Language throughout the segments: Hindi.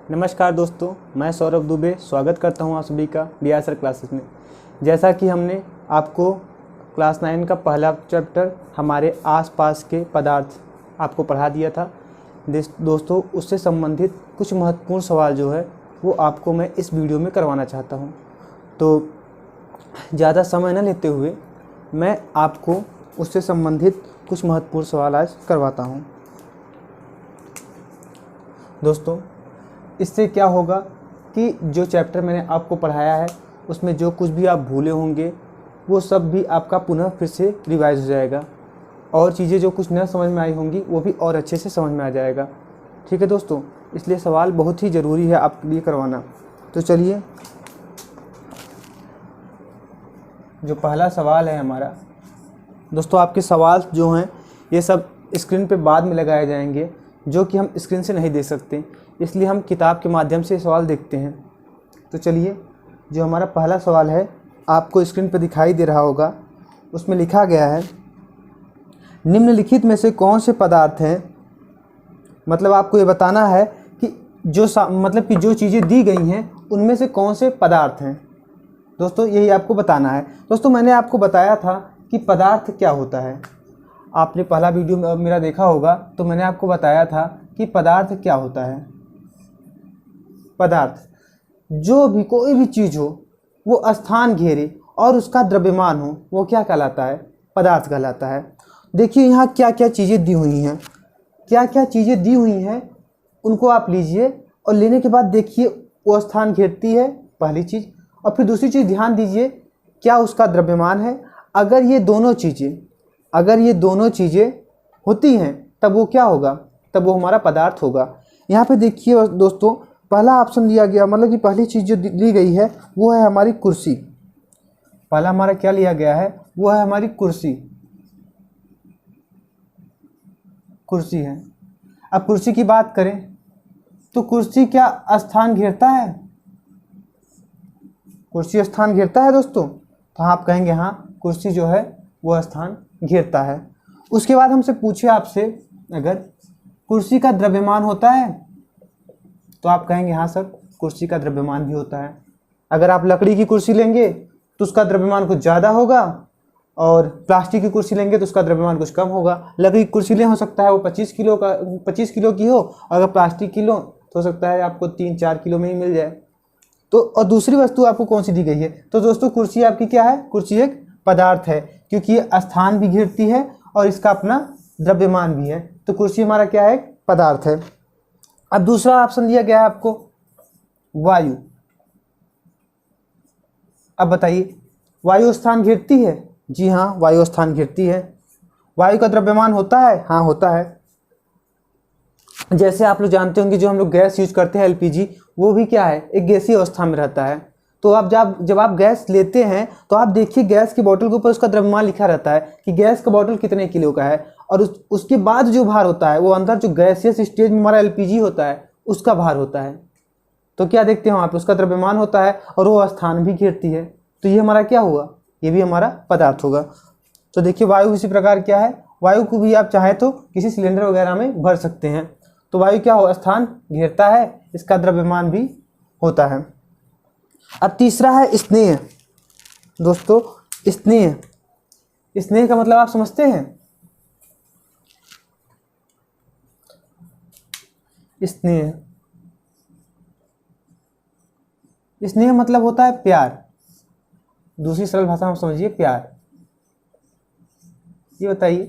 नमस्कार दोस्तों, मैं सौरभ दुबे स्वागत करता हूं आप सभी का BR सर क्लासेस में। जैसा कि हमने आपको क्लास 9 का पहला चैप्टर हमारे आसपास के पदार्थ आपको पढ़ा दिया था दोस्तों, उससे संबंधित कुछ महत्वपूर्ण सवाल जो है वो आपको मैं इस वीडियो में करवाना चाहता हूं। तो ज़्यादा समय न लेते हुए मैं आपको उससे संबंधित कुछ महत्वपूर्ण सवाल आज करवाता हूं। दोस्तों, इससे क्या होगा कि जो चैप्टर मैंने आपको पढ़ाया है उसमें जो कुछ भी आप भूले होंगे वो सब भी आपका पुनः फिर से रिवाइज हो जाएगा और चीज़ें जो कुछ न समझ में आई होंगी वो भी और अच्छे से समझ में आ जाएगा। ठीक है दोस्तों, इसलिए सवाल बहुत ही ज़रूरी है आपके लिए करवाना। तो चलिए, जो पहला सवाल है हमारा दोस्तों, आपके सवाल जो हैं ये सब स्क्रीन पे बाद में लगाए जाएंगे जो कि हम स्क्रीन से नहीं देख सकते, इसलिए हम किताब के माध्यम से सवाल देखते हैं। तो चलिए, जो हमारा पहला सवाल है आपको स्क्रीन पर दिखाई दे रहा होगा, उसमें लिखा गया है निम्नलिखित में से कौन से पदार्थ हैं। मतलब आपको ये बताना है कि जो चीज़ें दी गई हैं उनमें से कौन से पदार्थ हैं। दोस्तों, यही आपको बताना है। दोस्तों, मैंने आपको बताया था कि पदार्थ क्या होता है। आपने पहला वीडियो मेरा देखा होगा तो मैंने आपको बताया था कि पदार्थ क्या होता है। पदार्थ जो भी कोई भी चीज़ हो वो स्थान घेरे और उसका द्रव्यमान हो वो क्या कहलाता है? पदार्थ कहलाता है। देखिए यहाँ क्या क्या चीज़ें दी हुई हैं, क्या क्या चीज़ें दी हुई हैं उनको आप लीजिए और लेने के बाद देखिए वो स्थान घेरती है, पहली चीज़। और फिर दूसरी चीज़ ध्यान दीजिए क्या उसका द्रव्यमान है। अगर ये दोनों चीज़ें होती हैं तब वो क्या होगा? तब वो हमारा पदार्थ होगा। यहाँ पे देखिए दोस्तों, पहला ऑप्शन दिया गया, मतलब कि पहली चीज़ जो दी गई है वो है हमारी कुर्सी। पहला हमारा क्या लिया गया है? वो है हमारी कुर्सी है। अब कुर्सी की बात करें तो कुर्सी क्या स्थान घेरता है? कुर्सी स्थान घेरता है दोस्तों, तो आप कहेंगे हाँ, कुर्सी जो है वो स्थान घेरता है। उसके बाद हमसे पूछे आपसे अगर कुर्सी का द्रव्यमान होता है तो आप कहेंगे हाँ सर, कुर्सी का द्रव्यमान भी होता है। अगर आप लकड़ी की कुर्सी लेंगे तो उसका द्रव्यमान कुछ ज़्यादा होगा और प्लास्टिक की कुर्सी लेंगे तो उसका द्रव्यमान कुछ कम होगा। लकड़ी की कुर्सी ले हो सकता है वो 25 किलो की हो, अगर प्लास्टिक की लो तो हो सकता है आपको 3-4 किलो में ही मिल जाए। तो और दूसरी वस्तु आपको कौन सी दी गई है? तो दोस्तों, कुर्सी आपकी क्या है? कुर्सी एक पदार्थ है क्योंकि ये स्थान भी घेरती है और इसका अपना द्रव्यमान भी है। तो कुर्सी हमारा क्या है? एक पदार्थ है। अब दूसरा ऑप्शन दिया गया है आपको वायु। अब बताइए, वायु स्थान घेरती है? जी हाँ, वायु स्थान घेरती है। वायु का द्रव्यमान होता है? हाँ, होता है। जैसे आप लोग जानते होंगे जो हम लोग गैस यूज करते हैं LPG, वो भी क्या है? एक गैसीय अवस्था में रहता है। तो आप जब आप गैस लेते हैं तो आप देखिए गैस की बोतल के ऊपर उसका द्रव्यमान लिखा रहता है कि गैस का बोतल कितने किलो का है, और उसके बाद जो भार होता है वो अंदर जो गैसियस स्टेज में हमारा LPG होता है उसका भार होता है। तो क्या देखते हैं वहाँ पे? उसका द्रव्यमान होता है और वो स्थान भी घेरती है। तो ये हमारा क्या हुआ? ये भी हमारा पदार्थ होगा। तो देखिए, वायु इसी प्रकार क्या है? वायु को भी आप चाहे तो किसी सिलेंडर वगैरह में भर सकते हैं। तो वायु क्या हो? स्थान घेरता है, इसका द्रव्यमान भी होता है। अब तीसरा है स्नेह। दोस्तों, स्नेह का मतलब आप समझते हैं? स्नेह मतलब होता है प्यार। दूसरी सरल भाषा में समझिए, प्यार। ये बताइए,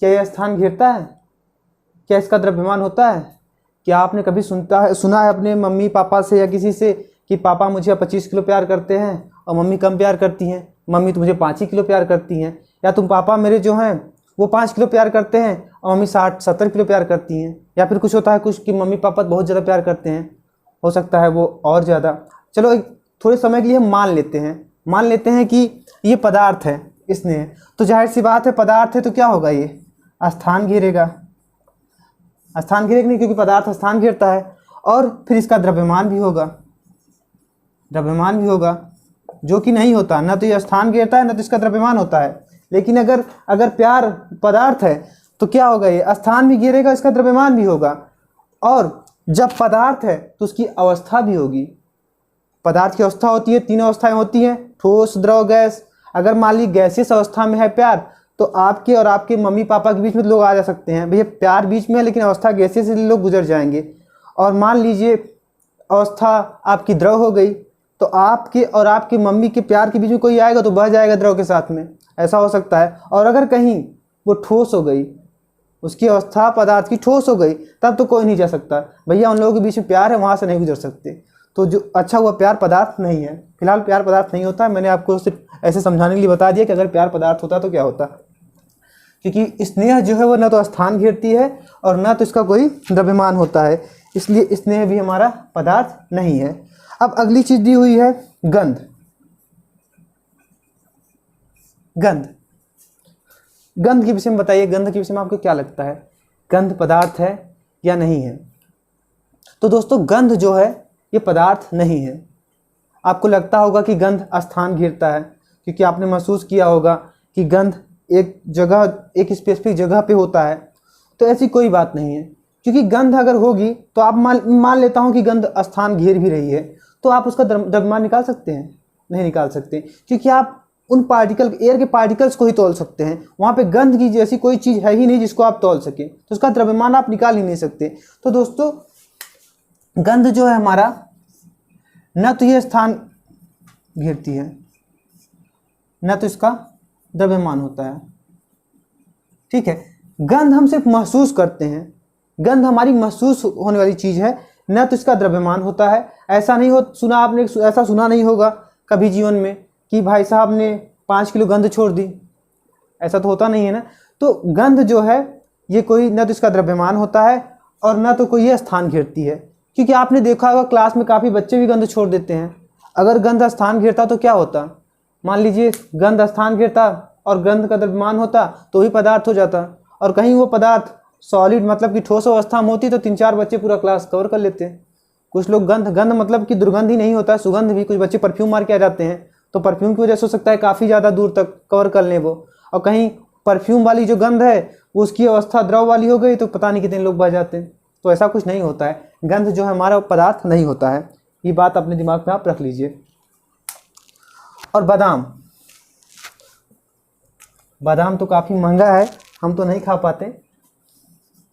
क्या यह स्थान घेरता है? क्या इसका द्रव्यमान होता है? क्या आपने कभी सुना है अपने मम्मी पापा से या किसी से कि पापा मुझे 25 किलो प्यार करते हैं और मम्मी कम प्यार करती हैं, मम्मी तो मुझे 5 ही किलो प्यार करती हैं, या तुम पापा मेरे जो हैं वो 5 किलो प्यार करते हैं और मम्मी 60-70 किलो प्यार करती हैं, या फिर कुछ होता है कुछ कि मम्मी पापा बहुत ज़्यादा प्यार करते हैं, हो सकता है वो और ज़्यादा। चलो थोड़े समय के लिए हम मान लेते हैं कि ये पदार्थ है स्नेह। तो जाहिर सी बात है, पदार्थ है तो क्या होगा? ये स्थान घेरेगा। स्थान घेरेगा नहीं, क्योंकि पदार्थ स्थान घेरता है। और फिर इसका द्रव्यमान भी होगा, जो कि नहीं होता। ना तो ये स्थान घेरता है ना तो इसका द्रव्यमान होता है। लेकिन अगर प्यार पदार्थ है तो क्या होगा? ये स्थान भी घेरेगा, इसका द्रव्यमान भी होगा। और जब पदार्थ है तो उसकी अवस्था भी होगी। पदार्थ की अवस्था होती है, तीन अवस्थाएं होती हैं, ठोस, द्रव, गैस। अगर मान ली गैसियस अवस्था में है प्यार, तो आपके और आपके मम्मी पापा के बीच में लोग आ जा सकते हैं, भैया प्यार बीच में है लेकिन अवस्था गैसियस से लोग गुजर जाएंगे। और मान लीजिए अवस्था आपकी द्रव हो गई, तो आपके और आपकी मम्मी के प्यार के बीच में कोई आएगा तो बह जाएगा द्रव के साथ में, ऐसा हो सकता है। और अगर कहीं वो ठोस हो गई, उसकी अवस्था पदार्थ की ठोस हो गई, तब तो कोई नहीं जा सकता, भैया उन लोगों के बीच में प्यार है, वहाँ से नहीं गुजर सकते। तो जो अच्छा हुआ प्यार पदार्थ नहीं है, फिलहाल प्यार पदार्थ नहीं होता है। मैंने आपको सिर्फ ऐसे समझाने के लिए बता दिया कि अगर प्यार पदार्थ होता तो क्या होता, क्योंकि स्नेह जो है वो न तो स्थान घेरती है और न तो इसका कोई द्रव्यमान होता है, इसलिए स्नेह भी हमारा पदार्थ नहीं है। अब अगली चीज दी हुई है गंध। गंध गंध के विषय में बताइए, गंध के विषय में आपको क्या लगता है, गंध पदार्थ है या नहीं है? तो दोस्तों गंध जो है ये पदार्थ नहीं है। आपको लगता होगा कि गंध स्थान घेरता है, क्योंकि आपने महसूस किया होगा कि गंध एक जगह, एक स्पेसिफिक जगह पे होता है। तो ऐसी कोई बात नहीं है, क्योंकि गंध अगर होगी तो आप मान लेता हूँ कि गंध स्थान घेर भी रही है, तो आप उसका द्रव्यमान निकाल सकते हैं? नहीं निकाल सकते, क्योंकि आप उन पार्टिकल, एयर के पार्टिकल्स को ही तौल सकते हैं। वहाँ पे गंध की जैसी कोई चीज़ है ही नहीं जिसको आप तौल सकें, तो उसका द्रव्यमान आप निकाल ही नहीं सकते। तो दोस्तों गंध जो है हमारा, न तो ये स्थान घेरती है, न तो इसका द्रव्यमान होता है। ठीक है, गंध हम सिर्फ महसूस करते हैं, गंध हमारी महसूस होने वाली चीज़ है, न तो इसका द्रव्यमान होता है। ऐसा नहीं हो सुना आपने, ऐसा सुना नहीं होगा कभी जीवन में कि भाई साहब ने 5 किलो गंध छोड़ दी, ऐसा तो होता नहीं है ना। तो गंध जो है ये कोई न तो इसका द्रव्यमान होता है और न तो कोई ये स्थान घेरती है, क्योंकि आपने देखा होगा क्लास में काफ़ी बच्चे भी गंध छोड़ देते हैं। अगर गंध स्थान घेरता तो क्या होता, मान लीजिए गंध स्थान घेरता और गंध का द्रव्यमान होता तो ही पदार्थ हो जाता, और कहीं वो पदार्थ सॉलिड मतलब कि ठोस अवस्था में होती तो 3-4 बच्चे पूरा क्लास कवर कर लेते हैं। कुछ लोग गंध मतलब कि दुर्गंध ही नहीं होता है, सुगंध भी, कुछ बच्चे परफ्यूम मार के आ जाते हैं, तो परफ्यूम की वजह से हो सकता है काफ़ी ज़्यादा दूर तक कवर कर लें वो। और कहीं परफ्यूम वाली जो गंध है वो उसकी अवस्था द्रव वाली हो गई तो पता नहीं कितने लोग बह जाते हैं। तो ऐसा कुछ नहीं होता है, गंध जो है हमारा पदार्थ नहीं होता है, ये बात अपने दिमाग में आप रख लीजिए। और बादाम, बादाम तो काफ़ी महंगा है, हम तो नहीं खा पाते,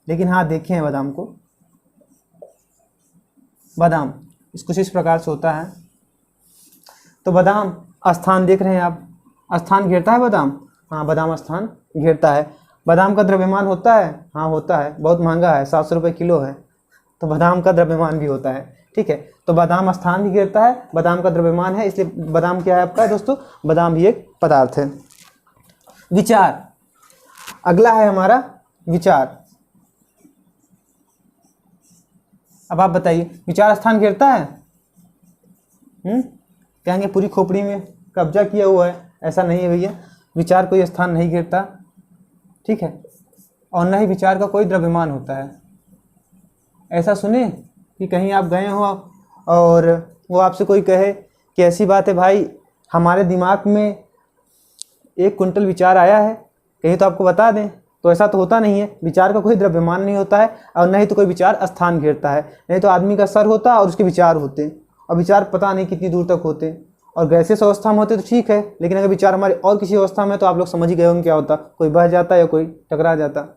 लेकिन हाँ देखे हैं बादाम को। बादाम कुछ इस प्रकार से होता है। तो बादाम स्थान देख रहे हैं आप, स्थान घेरता है बादाम, हाँ बादाम स्थान घेरता है। बादाम का द्रव्यमान होता है, हाँ होता है, बहुत महंगा है, 700 रुपये किलो है, तो बादाम का द्रव्यमान भी होता है। ठीक है, तो बादाम स्थान भी घेरता है, बादाम का द्रव्यमान है, इसलिए बादाम क्या है आपका दोस्तों, बादाम भी एक पदार्थ है। विचार, अगला है हमारा विचार। अब आप बताइए विचार स्थान घेरता है? कहेंगे पूरी खोपड़ी में कब्जा किया हुआ है, ऐसा नहीं है भैया, विचार कोई स्थान नहीं घेरता। ठीक है, और न ही विचार का कोई द्रव्यमान होता है। ऐसा सुने कि कहीं आप गए हो और वो आपसे कोई कहे कि ऐसी बात है भाई, हमारे दिमाग में 1 कुंटल विचार आया है, कहीं तो आपको बता दें, तो ऐसा तो होता नहीं है। विचार का कोई द्रव्यमान नहीं होता है और न ही तो कोई विचार स्थान घेरता है। नहीं तो आदमी का सर होता और उसके विचार होते, और विचार पता नहीं कितनी दूर तक होते, और गैसियस अवस्था में होते तो ठीक है, लेकिन अगर विचार हमारे और किसी अवस्था में तो आप लोग समझ ही गए होंगे क्या होता, कोई बह जाता या कोई टकरा जाता।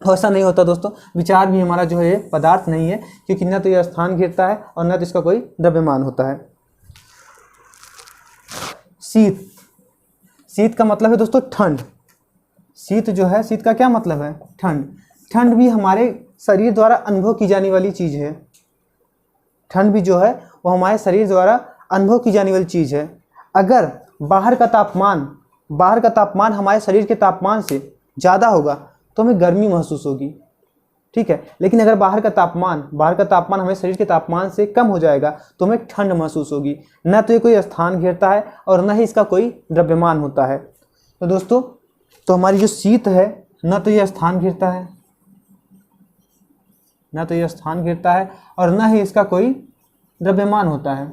ऐसा नहीं होता दोस्तों, विचार भी हमारा जो है ये पदार्थ नहीं है, क्योंकि न तो यह स्थान घेरता है और न तो इसका कोई द्रव्यमान होता है। शीत, शीत का मतलब है दोस्तों ठंड। शीत जो है, शीत का क्या मतलब है, ठंड। ठंड भी हमारे शरीर द्वारा अनुभव की जाने वाली चीज़ है। ठंड भी जो है वो हमारे शरीर द्वारा अनुभव की जाने वाली चीज़ है। अगर बाहर का तापमान हमारे शरीर के तापमान से ज़्यादा होगा तो हमें गर्मी महसूस होगी। ठीक है, लेकिन अगर बाहर का तापमान हमारे शरीर के तापमान से कम हो जाएगा तो हमें ठंड महसूस होगी। न तो ये कोई स्थान घेरता है और न ही इसका कोई द्रव्यमान होता है। तो दोस्तों, तो हमारी जो शीत है, न तो ये स्थान घेरता है, और न ही इसका कोई द्रव्यमान होता है।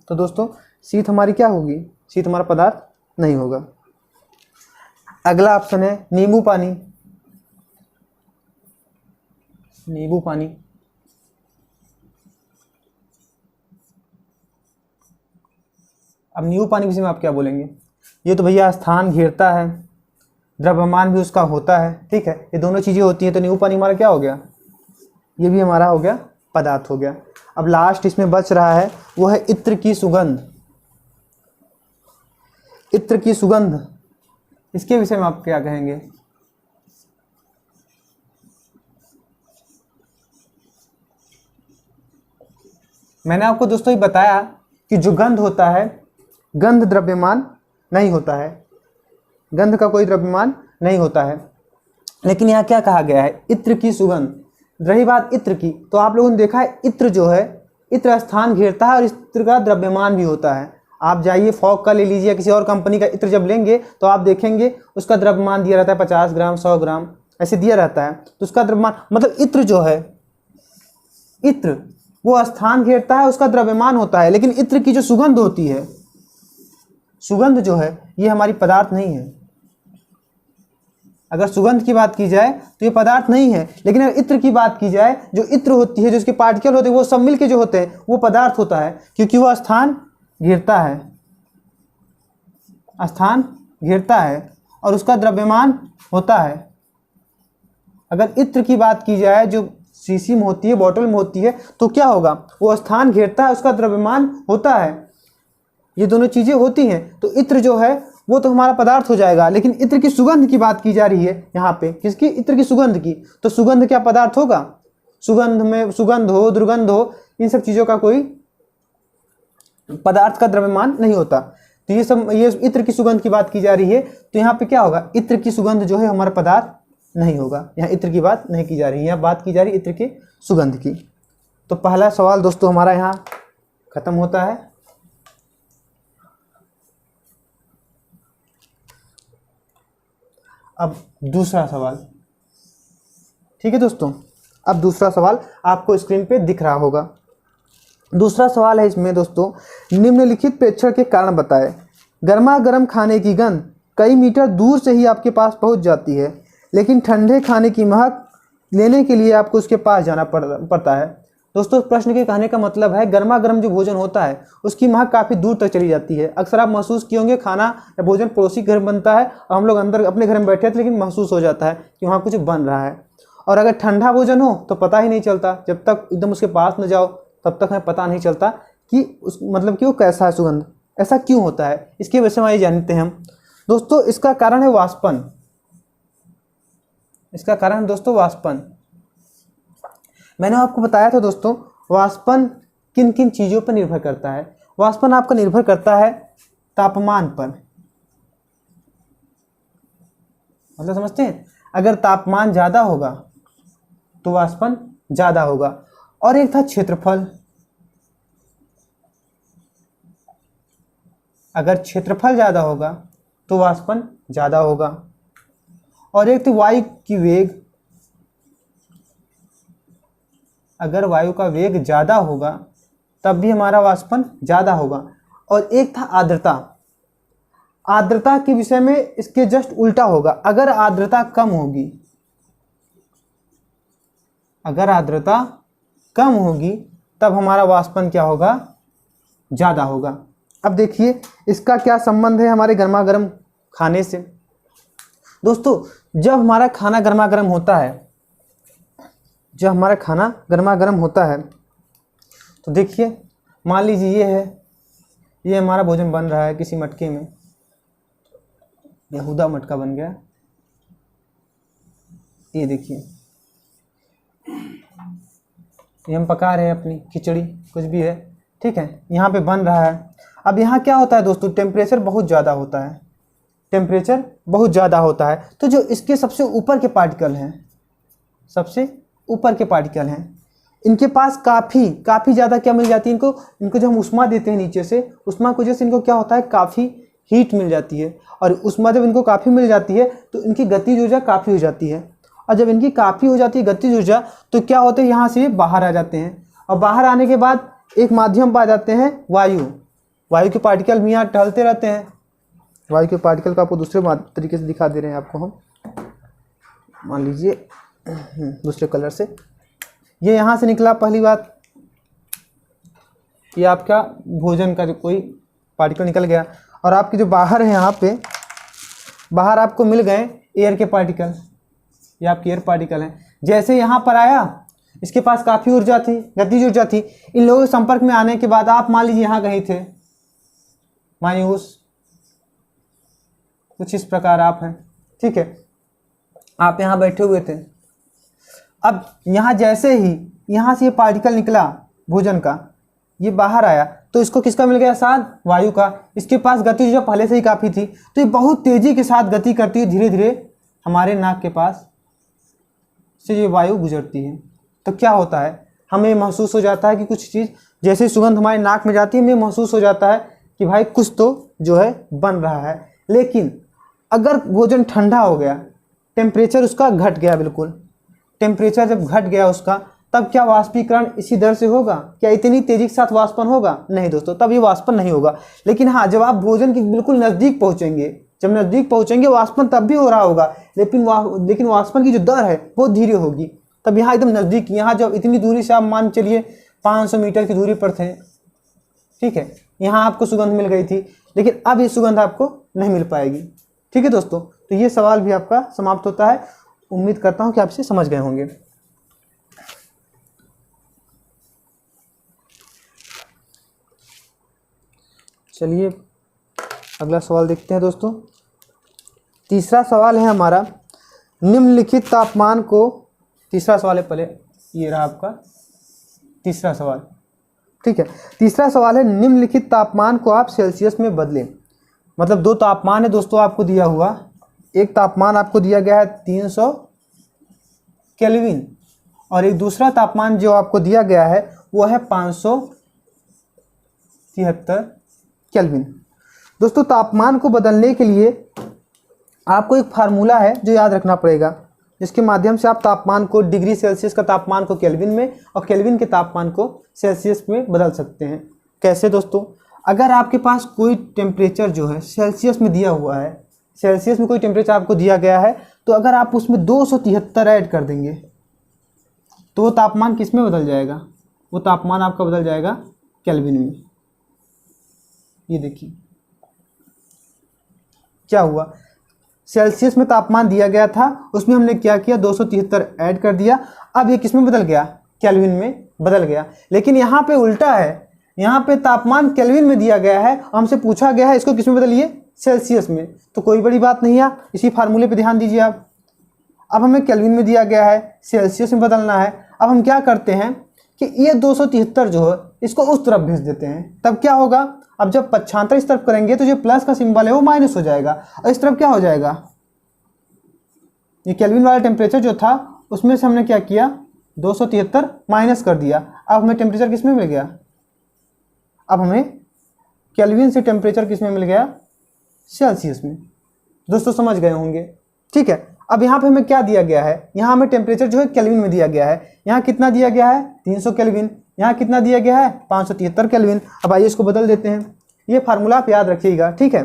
तो दोस्तों शीत हमारी क्या होगी, शीत हमारा पदार्थ नहीं होगा। अगला ऑप्शन है नींबू पानी। नींबू पानी। अब नींबू पानी के विषय में आप क्या बोलेंगे? ये तो भैया स्थान घेरता है, द्रव्यमान भी उसका होता है, ठीक है, ये दोनों चीज़ें होती हैं। तो नींबू पानी हमारा क्या हो गया? ये भी हमारा हो गया पदार्थ हो गया। अब लास्ट इसमें बच रहा है वो है इत्र की सुगंध। इत्र की सुगंध, इसके विषय में आप क्या कहेंगे? मैंने आपको दोस्तों ये बताया कि जो गंध होता है, गंध द्रव्यमान नहीं होता है, गंध का कोई द्रव्यमान नहीं होता है। लेकिन यहाँ क्या कहा गया है? इत्र की सुगंध। रही बात इत्र की, तो आप लोगों ने देखा है इत्र जो है, इत्र स्थान घेरता है और इत्र का द्रव्यमान भी होता है। आप जाइए फॉग का ले लीजिए, किसी और कंपनी का इत्र जब लेंगे तो आप देखेंगे उसका द्रव्यमान दिया रहता है 50 ग्राम 100 ग्राम ऐसे दिया रहता है। तो उसका द्रव्यमान मतलब इत्र जो है, इत्र वो स्थान घेरता है, उसका द्रव्यमान होता है। लेकिन इत्र की जो सुगंध होती है, सुगंध जो है ये हमारी पदार्थ नहीं है। अगर सुगंध की बात की जाए तो ये पदार्थ नहीं है। लेकिन अगर इत्र की बात की जाए, जो इत्र होती है, जो उसके पार्टिकल होते हैं, वो सब मिलके जो होते हैं वो पदार्थ होता है, क्योंकि वो स्थान घेरता है, स्थान घेरता है और उसका द्रव्यमान होता है। अगर इत्र की बात की जाए, जो शीशी में होती है, बॉटल में होती है, तो क्या होगा? वो स्थान घेरता है, उसका द्रव्यमान होता है, ये दोनों चीज़ें होती हैं। तो इत्र जो है वो तो हमारा पदार्थ हो जाएगा। लेकिन इत्र की सुगंध की बात की जा रही है यहाँ पे, किसकी? इत्र की सुगंध की। तो सुगंध क्या पदार्थ होगा? सुगंध में सुगंध हो, दुर्गंध हो, इन सब चीज़ों का कोई पदार्थ का द्रव्यमान नहीं होता। तो ये सब, ये इत्र की सुगंध की बात की जा रही है। तो यहाँ पे क्या होगा? इत्र की सुगंध जो है हमारा पदार्थ नहीं होगा। यहाँ इत्र की बात नहीं की जा रही है, यहाँ बात की जा रही है इत्र की सुगंध की। तो पहला सवाल दोस्तों हमारा यहाँ खत्म होता है। अब दूसरा सवाल, ठीक है दोस्तों, अब दूसरा सवाल आपको स्क्रीन पे दिख रहा होगा। दूसरा सवाल है इसमें दोस्तों, निम्नलिखित प्रेक्षण के कारण बताएं। गर्मा गर्म खाने की गंध कई मीटर दूर से ही आपके पास पहुंच जाती है, लेकिन ठंडे खाने की महक लेने के लिए आपको उसके पास जाना पड़ता है। दोस्तों प्रश्न के कहने का मतलब है, गर्मा गर्म जो भोजन होता है उसकी महक काफ़ी दूर तक चली जाती है। अक्सर आप महसूस किए होंगे, खाना या भोजन पड़ोसी घर बनता है और हम लोग अंदर अपने घर में बैठे थे, लेकिन महसूस हो जाता है कि वहाँ कुछ बन रहा है। और अगर ठंडा भोजन हो तो पता ही नहीं चलता, जब तक एकदम उसके पास न जाओ तब तक हमें पता नहीं चलता कि उस मतलब कि वो कैसा है सुगंध। ऐसा क्यों होता है? इसके विषय में जानते हैं हम दोस्तों। इसका कारण है वाष्पन। इसका कारण दोस्तों वाष्पन। मैंने आपको बताया था दोस्तों, वाष्पन किन किन चीज़ों पर निर्भर करता है। वाष्पन आपका निर्भर करता है तापमान पर, मतलब समझते हैं? अगर तापमान ज़्यादा होगा तो वाष्पन ज़्यादा होगा। और एक था क्षेत्रफल। अगर क्षेत्रफल ज़्यादा होगा तो वाष्पन ज़्यादा होगा। और एक थी वायु की वेग। अगर वायु का वेग ज़्यादा होगा तब भी हमारा वाष्पन ज़्यादा होगा। और एक था आर्द्रता। आर्द्रता के विषय में इसके जस्ट उल्टा होगा। अगर आर्द्रता कम होगी, अगर आर्द्रता कम होगी तब हमारा वाष्पन क्या होगा? ज़्यादा होगा। अब देखिए इसका क्या संबंध है हमारे गर्मा गर्म खाने से। दोस्तों जब हमारा खाना गर्मा गर्म होता है, जब हमारा खाना गर्मा गर्म होता है तो देखिए, मान लीजिए ये है, ये हमारा भोजन बन रहा है किसी मटके में, यहूदा मटका बन गया। ये देखिए, ये हम पका रहे हैं अपनी खिचड़ी, कुछ भी है, ठीक है, यहाँ पे बन रहा है। अब यहाँ क्या होता है दोस्तों? टेम्परेचर बहुत ज़्यादा होता है, टेम्परेचर बहुत ज़्यादा होता है। तो जो इसके सबसे ऊपर के पार्टिकल हैं, सबसे ऊपर के पार्टिकल हैं, इनके पास काफ़ी ज़्यादा क्या मिल जाती है इनको जो हम उष्मा देते हैं नीचे से, उष्मा की वजह से इनको क्या होता है? काफ़ी हीट मिल जाती है। और उष्मा जब इनको काफ़ी मिल जाती है तो इनकी गतिज ऊर्जा काफ़ी हो जाती है। और जब इनकी काफ़ी हो जाती है गतिज ऊर्जा, तो क्या होते हैं? यहाँ से बाहर आ जाते हैं। और बाहर आने के बाद एक माध्यम पा जाते हैं, वायु। वायु के पार्टिकल भी यहाँ टहलते रहते हैं। वायु के पार्टिकल को आपको दूसरे तरीके से दिखा दे रहे हैं आपको हम, मान लीजिए दूसरे कलर से। ये यहाँ से निकला पहली बात, ये आपका भोजन का जो कोई पार्टिकल निकल गया, और आपके जो बाहर है यहाँ पे बाहर आपको मिल गए एयर के पार्टिकल, ये आपके एयर पार्टिकल हैं। जैसे यहाँ पर आया, इसके पास काफ़ी ऊर्जा थी, गतिज ऊर्जा थी। इन लोगों के संपर्क में आने के बाद आप मान लीजिए यहाँ कहीं थे, मायूस कुछ इस प्रकार आप हैं, ठीक है, आप यहाँ बैठे हुए थे। अब यहाँ जैसे ही यहाँ से ये पार्टिकल निकला भोजन का, ये बाहर आया, तो इसको किसका मिल गया? साथ वायु का। इसके पास गति जो पहले से ही काफ़ी थी, तो ये बहुत तेज़ी के साथ गति करती है, धीरे धीरे हमारे नाक के पास से ये वायु गुजरती है। तो क्या होता है, हमें महसूस हो जाता है कि कुछ चीज़, जैसे सुगंध हमारे नाक में जाती है, हमें महसूस हो जाता है कि भाई कुछ तो जो है बन रहा है। लेकिन अगर भोजन ठंडा हो गया, टेम्परेचर उसका घट गया, बिल्कुल टेम्परेचर जब घट गया उसका, तब क्या वाष्पीकरण इसी दर से होगा? क्या इतनी तेजी के साथ वाष्पन होगा? नहीं दोस्तों, तब ये वाष्पन नहीं होगा। लेकिन हाँ, जब आप भोजन के बिल्कुल नज़दीक पहुँचेंगे, जब नज़दीक पहुँचेंगे वाष्पन तब भी हो रहा होगा, लेकिन वाष्पन की जो दर है वो धीरे होगी। तब यहाँ एकदम नज़दीक, यहाँ जब इतनी दूरी से आप मान चलिए 500 मीटर की दूरी पर थे, ठीक है, यहाँ आपको सुगंध मिल गई थी, लेकिन अब ये सुगंध आपको नहीं मिल पाएगी। ठीक है दोस्तों, तो ये सवाल भी आपका समाप्त होता है। उम्मीद करता हूँ कि आप इसे समझ गए होंगे। चलिए अगला सवाल देखते हैं दोस्तों। तीसरा सवाल है हमारा, निम्नलिखित तापमान को, तीसरा सवाल है, पहले ये रहा आपका तीसरा सवाल, ठीक है। तीसरा सवाल है, निम्नलिखित तापमान को आप सेल्सियस में बदलें। मतलब दो तापमान है दोस्तों आपको दिया हुआ, एक तापमान आपको दिया गया है 300 केल्विन, और एक दूसरा तापमान जो आपको दिया गया है वो है 573 केल्विन। दोस्तों तापमान को बदलने के लिए आपको एक फार्मूला है जो याद रखना पड़ेगा, जिसके माध्यम से आप तापमान को, डिग्री सेल्सियस का तापमान को केल्विन में और केल्विन के तापमान को सेल्सियस में बदल सकते हैं। कैसे दोस्तों? अगर आपके पास कोई टेम्परेचर जो है सेल्सियस में दिया हुआ है, सेल्सियस में कोई टेम्परेचर आपको दिया गया है, तो अगर आप उसमें 273 ऐड कर देंगे तो वो तापमान किस में बदल जाएगा? वो तापमान आपका बदल जाएगा केल्विन में। ये देखिए क्या हुआ, सेल्सियस में तापमान दिया गया था, उसमें हमने क्या किया, 273 ऐड कर दिया। अब ये किस में बदल गया? केल्विन में बदल गया। लेकिन यहाँ पे उल्टा है, यहाँ पे तापमान केल्विन में दिया गया है, हमसे पूछा गया है इसको किस में बदलिए? सेल्सियस में। तो कोई बड़ी बात नहीं है, इसी फार्मूले पे ध्यान दीजिए आप। अब हमें केल्विन में दिया गया है, सेल्सियस में बदलना है। अब हम क्या करते हैं कि ये 273 जो है इसको उस तरफ भेज देते हैं। तब क्या होगा, अब जब पक्षांतर इस तरफ करेंगे तो जो प्लस का सिंबल है वो माइनस हो जाएगा, और इस तरफ क्या हो जाएगा, ये केल्विन वाला टेम्परेचर जो था उसमें से हमने क्या किया, 273 माइनस कर दिया। अब हमें टेम्परेचर किस में मिल गया? अब हमें केल्विन से टेम्परेचर किस में मिल गया? सेल्सियस में। दोस्तों समझ गए होंगे, ठीक है। अब यहाँ पे हमें क्या दिया गया है, यहाँ हमें टेम्परेचर जो है केल्विन में दिया गया है। यहाँ कितना दिया गया है? 300 केल्विन। यहाँ कितना दिया गया है? 573 केल्विन। अब आइए इसको बदल देते हैं। ये फार्मूला आप याद रखिएगा, ठीक है।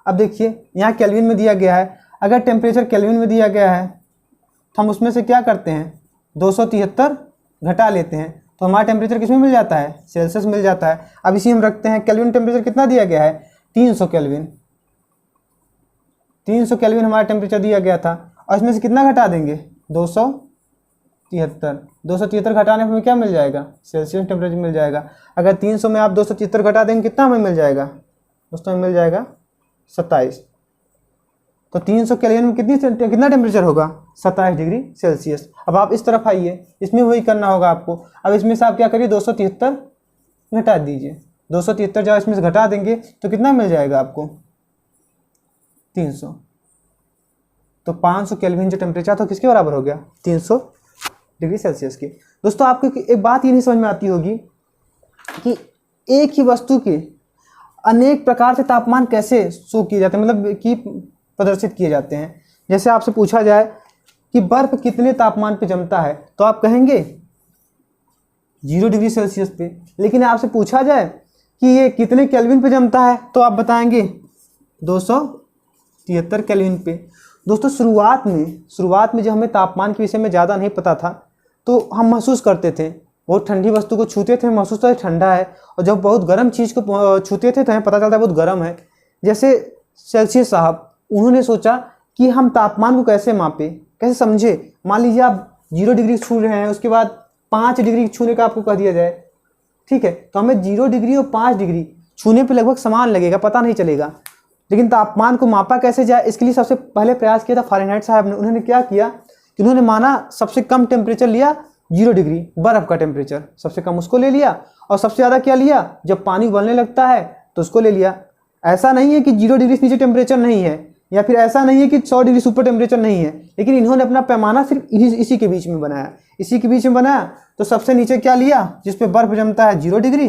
अब देखिए यहाँ केल्विन में दिया गया है, अगर टेम्परेचर केल्विन में दिया गया है तो हम उसमें से क्या करते हैं, 273 घटा लेते हैं, तो हमारा टेम्परेचर किस में मिल जाता है? सेल्सियस मिल जाता है। अब इसी हम रखते हैं, केल्विन टेम्परेचर कितना दिया गया है? 300 केल्विन। 300 केल्विन हमारा टेम्परेचर दिया गया था, और इसमें से कितना घटा देंगे? 273। 273 घटाने पर हमें क्या मिल जाएगा? सेल्सियस टेम्परेचर मिल जाएगा। अगर 300 में आप 273 घटा देंगे कितना हमें मिल जाएगा दोस्तों? हमें मिल जाएगा 27। तो 300 केल्विन में कितना टेम्परेचर होगा? 27 डिग्री सेल्सियस। अब आप इस तरफ आइए, इसमें वही करना होगा आपको। अब इसमें से आप क्या करिए, 273 घटा दीजिए। 273 जब इसमें से घटा देंगे तो कितना मिल जाएगा आपको? 300। तो 500 केल्विन जो टेम्परेचर था किसके बराबर हो गया? 300 डिग्री सेल्सियस की। दोस्तों आपको एक बात ये नहीं समझ में आती होगी कि एक ही वस्तु के अनेक प्रकार से तापमान कैसे शो किए जाते हैं, मतलब कि प्रदर्शित किए जाते हैं। जैसे आपसे पूछा जाए कि बर्फ कितने तापमान पे जमता है, तो आप कहेंगे 0 डिग्री सेल्सियस पे। लेकिन आपसे पूछा जाए कि ये कितने केल्विन पे जमता है, तो आप बताएंगे 273 केल्विन पे। दोस्तों शुरुआत में जब हमें तापमान के विषय में ज़्यादा नहीं पता था तो हम महसूस करते थे, बहुत ठंडी वस्तु को छूते थे महसूस होता है ठंडा है, और जब बहुत गर्म चीज़ को छूते थे तो हमें पता चलता है बहुत गर्म है। जैसे सेल्सियस साहब, उन्होंने सोचा कि हम तापमान को कैसे मापें, कैसे समझे। मान लीजिए आप 0 डिग्री छू रहे हैं, उसके बाद 5 डिग्री छूने का आपको कह दिया जाए, ठीक है, तो हमें 0 डिग्री और 5 डिग्री छूने पे लगभग समान लगेगा, पता नहीं चलेगा। लेकिन तापमान को मापा कैसे जाए, इसके लिए सबसे पहले प्रयास किया था फारेनहाइट साहब ने। उन्होंने क्या किया कि उन्होंने माना सबसे कम टेम्परेचर लिया 0 डिग्री, बर्फ़ का टेम्परेचर सबसे कम उसको ले लिया, और सबसे ज़्यादा क्या लिया, जब पानी उबलने लगता है तो उसको ले लिया। ऐसा नहीं है कि 0 डिग्री से नीचे टेम्परेचर नहीं है, या फिर ऐसा नहीं है कि 100 डिग्री से ऊपर टेम्परेचर नहीं है, लेकिन इन्होंने अपना पैमाना सिर्फ इसी के बीच में बनाया, इसी के बीच में बनाया। तो सबसे नीचे क्या लिया, जिस पे बर्फ़ जमता है 0 डिग्री,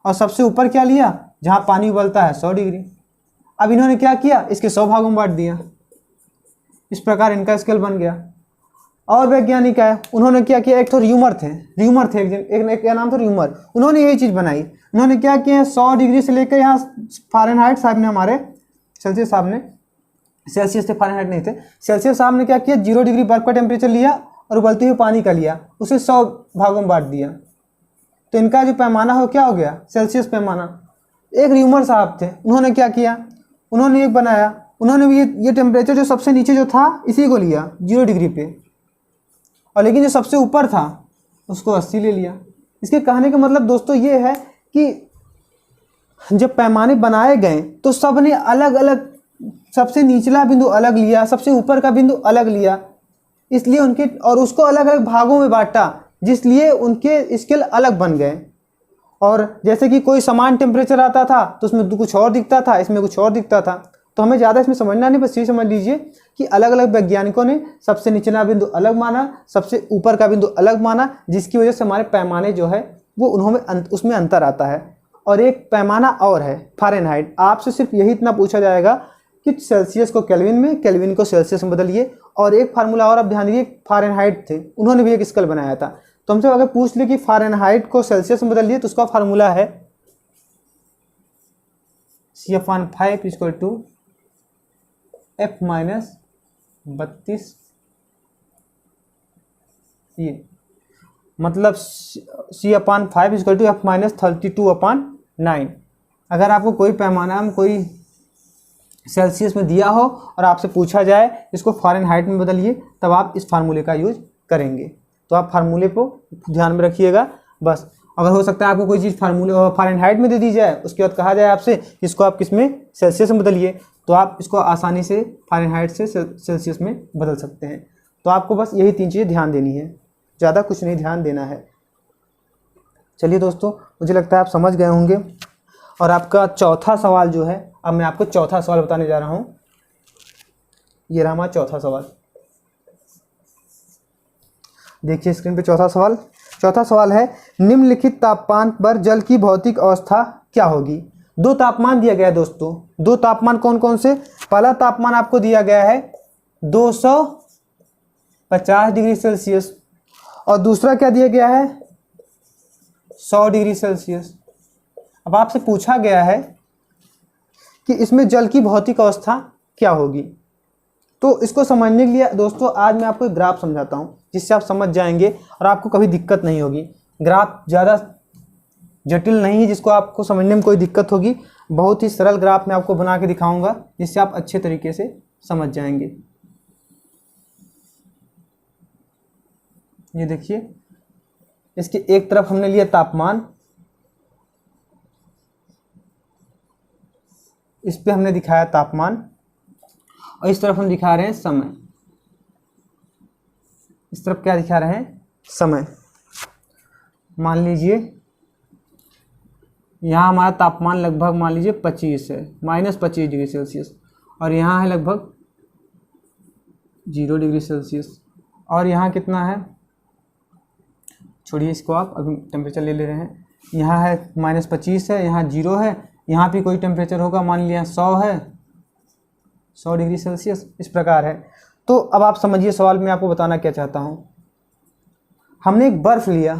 और सबसे ऊपर क्या लिया, जहाँ पानी उबलता है 100 डिग्री। अब इन्होंने क्या किया, इसके 100 भागों में बांट दिया, इस प्रकार इनका स्केल बन गया। और वैज्ञानिक है, उन्होंने क्या किया, एक तो र्यूमर थे एक क्या नाम था, र्यूमर। उन्होंने यही चीज़ बनाई। उन्होंने क्या किया, 100 डिग्री से लेकर यहाँ फारेनहाइट साहब ने, हमारे सेल्सियस साहब ने, सेल्सियस थे फारेनहाइट नहीं थे, सेल्सियस साहब ने क्या किया, 0 डिग्री बर्फ का टेम्परेचर लिया और उबलते हुए पानी का लिया, उसे 100 भागों में बांट दिया। तो इनका जो पैमाना हो क्या हो गया, सेल्सियस पैमाना। एक र्यूमर साहब थे, उन्होंने क्या किया, उन्होंने एक बनाया, उन्होंने भी ये टेम्परेचर जो सबसे नीचे जो था इसी को लिया 0 डिग्री पे, और लेकिन जो सबसे ऊपर था उसको 80 ले लिया। इसके कहने का मतलब दोस्तों ये है कि जब पैमाने बनाए गए तो सब ने अलग अलग, सबसे निचला बिंदु अलग लिया, सबसे ऊपर का बिंदु अलग लिया, इसलिए उनके, और उसको अलग अलग भागों में बांटा, जिसलिए उनके स्केल अलग बन गए। और जैसे कि कोई समान टेम्परेचर आता था तो उसमें कुछ और दिखता था, इसमें कुछ और दिखता था। तो हमें ज़्यादा इसमें समझना नहीं, बस ये समझ लीजिए कि अलग अलग वैज्ञानिकों ने सबसे निचला बिंदु अलग माना, सबसे ऊपर का बिंदु अलग माना, जिसकी वजह से हमारे पैमाने जो है वो उन्होंने उसमें अंतर आता है। और एक पैमाना और है फारेनहाइट। आपसे सिर्फ यही इतना पूछा जाएगा कि सेल्सियस को केल्विन में, केल्विन को सेल्सियस में बदलिए। और एक फार्मूला और आप ध्यान दीजिए, फारेनहाइट थे, उन्होंने भी एक स्केल बनाया था। तो हमसे अगर पूछ ले कि फारेनहाइट को सेल्सियस में बदलिए, तो उसका फार्मूला है C/5 = F-32, ये मतलब C/5 = F-32/9। अगर आपको कोई पैमाना में कोई सेल्सियस में दिया हो और आपसे पूछा जाए इसको फारेनहाइट में बदलिए, तब आप इस फार्मूले का यूज करेंगे। तो आप फार्मूले को ध्यान में रखिएगा बस। अगर हो सकता है आपको कोई चीज़ फार्मूले फारेनहाइट में दे दी जाए, उसके बाद कहा जाए आपसे इसको आप किस में, सेल्सियस में बदलिए, तो आप इसको आसानी से फारेनहाइट से सेल्सियस में बदल सकते हैं। तो आपको बस यही 3 चीज़ें ध्यान देनी है, ज़्यादा कुछ नहीं ध्यान देना है। चलिए दोस्तों, मुझे लगता है आप समझ गए होंगे। और आपका चौथा सवाल जो है, अब मैं आपको चौथा सवाल बताने जा रहा हूँ। ये रहा हमारा चौथा सवाल, देखिए स्क्रीन पे चौथा सवाल है, निम्नलिखित तापमान पर जल की भौतिक अवस्था क्या होगी। 2 तापमान दिया गया है दोस्तों। 2 तापमान कौन कौन से, पहला तापमान आपको दिया गया है 250 डिग्री सेल्सियस, और दूसरा क्या दिया गया है 100 डिग्री सेल्सियस। अब आपसे पूछा गया है कि इसमें जल की भौतिक अवस्था क्या होगी। तो इसको समझने के लिए दोस्तों आज मैं आपको एक ग्राफ समझाता हूँ, जिससे आप समझ जाएंगे और आपको कभी दिक्कत नहीं होगी। ग्राफ ज़्यादा जटिल नहीं है जिसको आपको समझने में कोई दिक्कत होगी। बहुत ही सरल ग्राफ मैं आपको बना के दिखाऊंगा, जिससे आप अच्छे तरीके से समझ जाएंगे। ये देखिए, इसके एक तरफ हमने लिया तापमान, इस पे हमने दिखाया तापमान, और इस तरफ हम दिखा रहे हैं समय। इस तरफ क्या दिखा रहे हैं, समय। मान लीजिए यहाँ हमारा तापमान लगभग मान लीजिए 25 है, -25 डिग्री सेल्सियस, और यहाँ है लगभग 0 डिग्री सेल्सियस, और यहाँ कितना है, छोड़िए इसको, आप अभी टेम्परेचर ले रहे हैं। यहाँ है -25 है, यहाँ 0 है, यहाँ भी कोई टेम्परेचर होगा, मान लिया 100 है, 100 डिग्री सेल्सियस, इस प्रकार है। तो अब आप समझिए सवाल में आपको बताना क्या चाहता हूँ। हमने एक बर्फ़ लिया,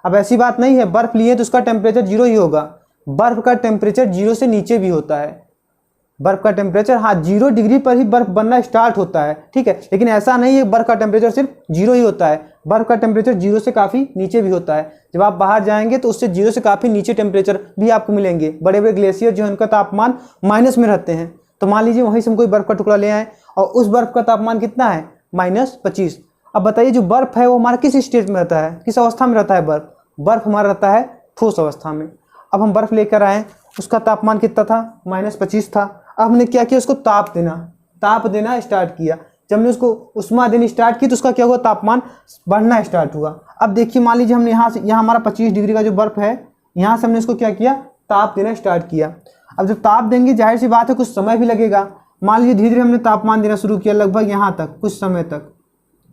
अब ऐसी बात नहीं है बर्फ़ लिए तो उसका टेम्परेचर 0 ही होगा। बर्फ़ का टेम्परेचर 0 से नीचे भी होता है, बर्फ का टेम्परेचर, हाँ 0 डिग्री पर ही बर्फ बनना स्टार्ट होता है, ठीक है। लेकिन ऐसा नहीं है बर्फ का टेम्परेचर सिर्फ 0 ही होता है, बर्फ का टेम्परेचर 0 से काफ़ी नीचे भी होता है। जब आप बाहर जाएंगे तो उससे 0 से काफ़ी नीचे टेम्परेचर भी आपको मिलेंगे। बड़े बड़े ग्लेशियर जो है उनका तापमान माइनस में रहते हैं। तो मान लीजिए वहीं से हम कोई बर्फ का टुकड़ा ले आए और उस बर्फ का तापमान कितना है, -25। अब बताइए जो बर्फ है वो हमारा किस स्टेज में रहता है, किस अवस्था में रहता है बर्फ? बर्फ हमारा रहता है ठोस अवस्था में। अब हम बर्फ लेकर आए, उसका तापमान कितना था, -25 था। अब हमने क्या किया, उसको ताप देना स्टार्ट किया। जब हमने उसको उष्मा देनी स्टार्ट की तो उसका क्या हुआ, तापमान बढ़ना स्टार्ट हुआ। अब देखिए मान लीजिए हमने यहाँ हमारा 25 डिग्री का जो बर्फ है, यहाँ से हमने इसको क्या किया, ताप देना स्टार्ट किया। अब जब ताप देंगे जाहिर सी बात है कुछ समय भी लगेगा। मान लीजिए धीरे धीरे हमने तापमान देना शुरू किया, लगभग यहाँ तक कुछ समय तक,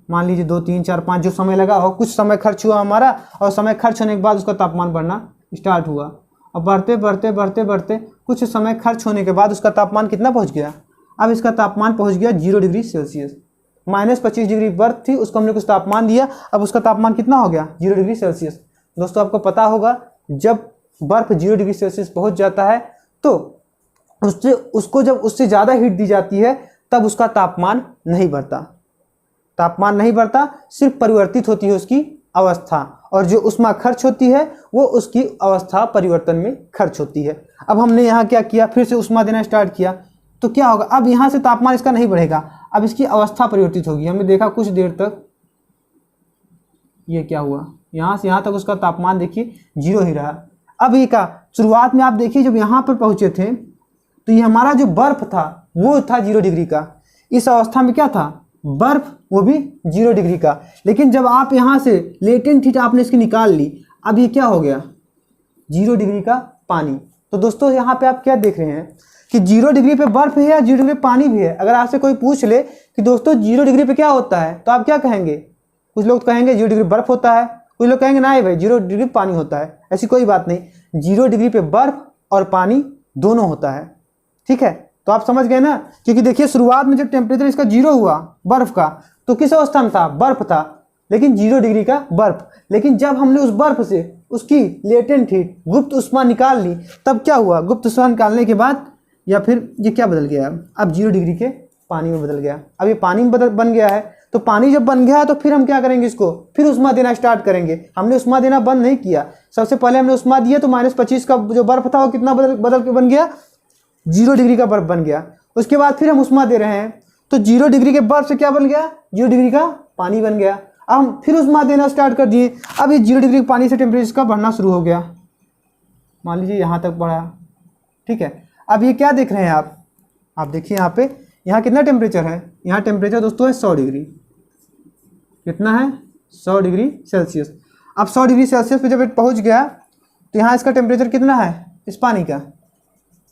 मान लीजिए 2 3 4 5 जो समय लगा और कुछ समय खर्च हुआ हमारा, और समय खर्च होने के बाद उसका तापमान बढ़ना स्टार्ट हुआ। अब बढ़ते बढ़ते बढ़ते बढ़ते कुछ समय खर्च होने के बाद उसका तापमान कितना पहुंच गया, अब इसका तापमान पहुंच गया 0 डिग्री सेल्सियस। -25 डिग्री बर्फ थी, उसको हमने कुछ तापमान दिया, अब उसका तापमान कितना हो गया, 0 डिग्री सेल्सियस। दोस्तों आपको पता होगा जब बर्फ 0 डिग्री सेल्सियस पहुंच जाता है तो उसको जब उससे ज़्यादा हीट दी जाती है तब उसका तापमान नहीं बढ़ता, सिर्फ परिवर्तित होती है उसकी अवस्था, और जो उष्मा खर्च होती है वो उसकी अवस्था परिवर्तन में खर्च होती है। अब हमने यहाँ क्या किया, फिर से उष्मा देना स्टार्ट किया, तो क्या होगा, अब यहाँ से तापमान इसका नहीं बढ़ेगा, अब इसकी अवस्था परिवर्तित होगी। हमने देखा कुछ देर तक ये क्या हुआ, यहाँ से यहाँ तक उसका तापमान देखिए 0 ही रहा। अब ये का शुरुआत में आप देखिए जब यहाँ पर पहुँचे थे तो ये हमारा जो बर्फ था वो था 0 डिग्री का। इस अवस्था में क्या था, बर्फ, वो भी 0 डिग्री का। लेकिन जब आप यहाँ से लेटेंट हीट आपने इसकी निकाल ली, अब ये क्या हो गया, 0 डिग्री का पानी। तो दोस्तों यहाँ पे आप क्या देख रहे हैं कि 0 डिग्री पे बर्फ है या 0 डिग्री पे पानी भी है। अगर आपसे कोई पूछ ले कि दोस्तों 0 डिग्री पे क्या होता है, तो आप क्या कहेंगे? कुछ लोग कहेंगे 0 डिग्री बर्फ होता है, कुछ लोग कहेंगे नहीं भाई 0 डिग्री पानी होता है। ऐसी कोई बात नहीं, 0 डिग्री पे बर्फ और पानी दोनों होता है, ठीक है। तो आप समझ गए ना, क्योंकि देखिए शुरुआत में जब टेम्परेचर इसका 0 हुआ बर्फ का, तो किस अवस्था में था, बर्फ था, लेकिन 0 डिग्री का बर्फ। लेकिन जब हमने उस बर्फ से उसकी लेटेंट हीट, गुप्त उष्मा निकाल ली, तब क्या हुआ, गुप्त उष्मा निकालने के बाद या फिर ये क्या बदल गया, अब 0 डिग्री के पानी में बदल गया। अब ये पानी में बन गया है, तो पानी जब बन गया है तो फिर हम क्या करेंगे, इसको फिर उष्मा देना स्टार्ट करेंगे। हमने उष्मा देना बंद नहीं किया, सबसे पहले हमने उष्मा दिया तो -25 का जो बर्फ था वो कितना बदल के बन गया, 0 डिग्री का बर्फ बन गया। उसके बाद फिर हम उष्मा दे रहे हैं तो 0 डिग्री के बर्फ से क्या बन गया, 0 डिग्री का पानी बन गया। अब हम फिर उष्मा देना स्टार्ट कर दिए, अब ये 0 डिग्री के पानी से टेम्परेचर का बढ़ना शुरू हो गया, मान लीजिए यहाँ तक बढ़ा, ठीक है। अब ये क्या देख रहे हैं आप देखिए यहाँ पे, यहाँ कितना टेम्परेचर है, यहाँ टेम्परेचर दोस्तों है 100 डिग्री, कितना है, 100 डिग्री सेल्सियस। अब 100 डिग्री सेल्सियस पे जब पहुँच गया तो यहाँ इसका टेम्परेचर कितना है, इस पानी का,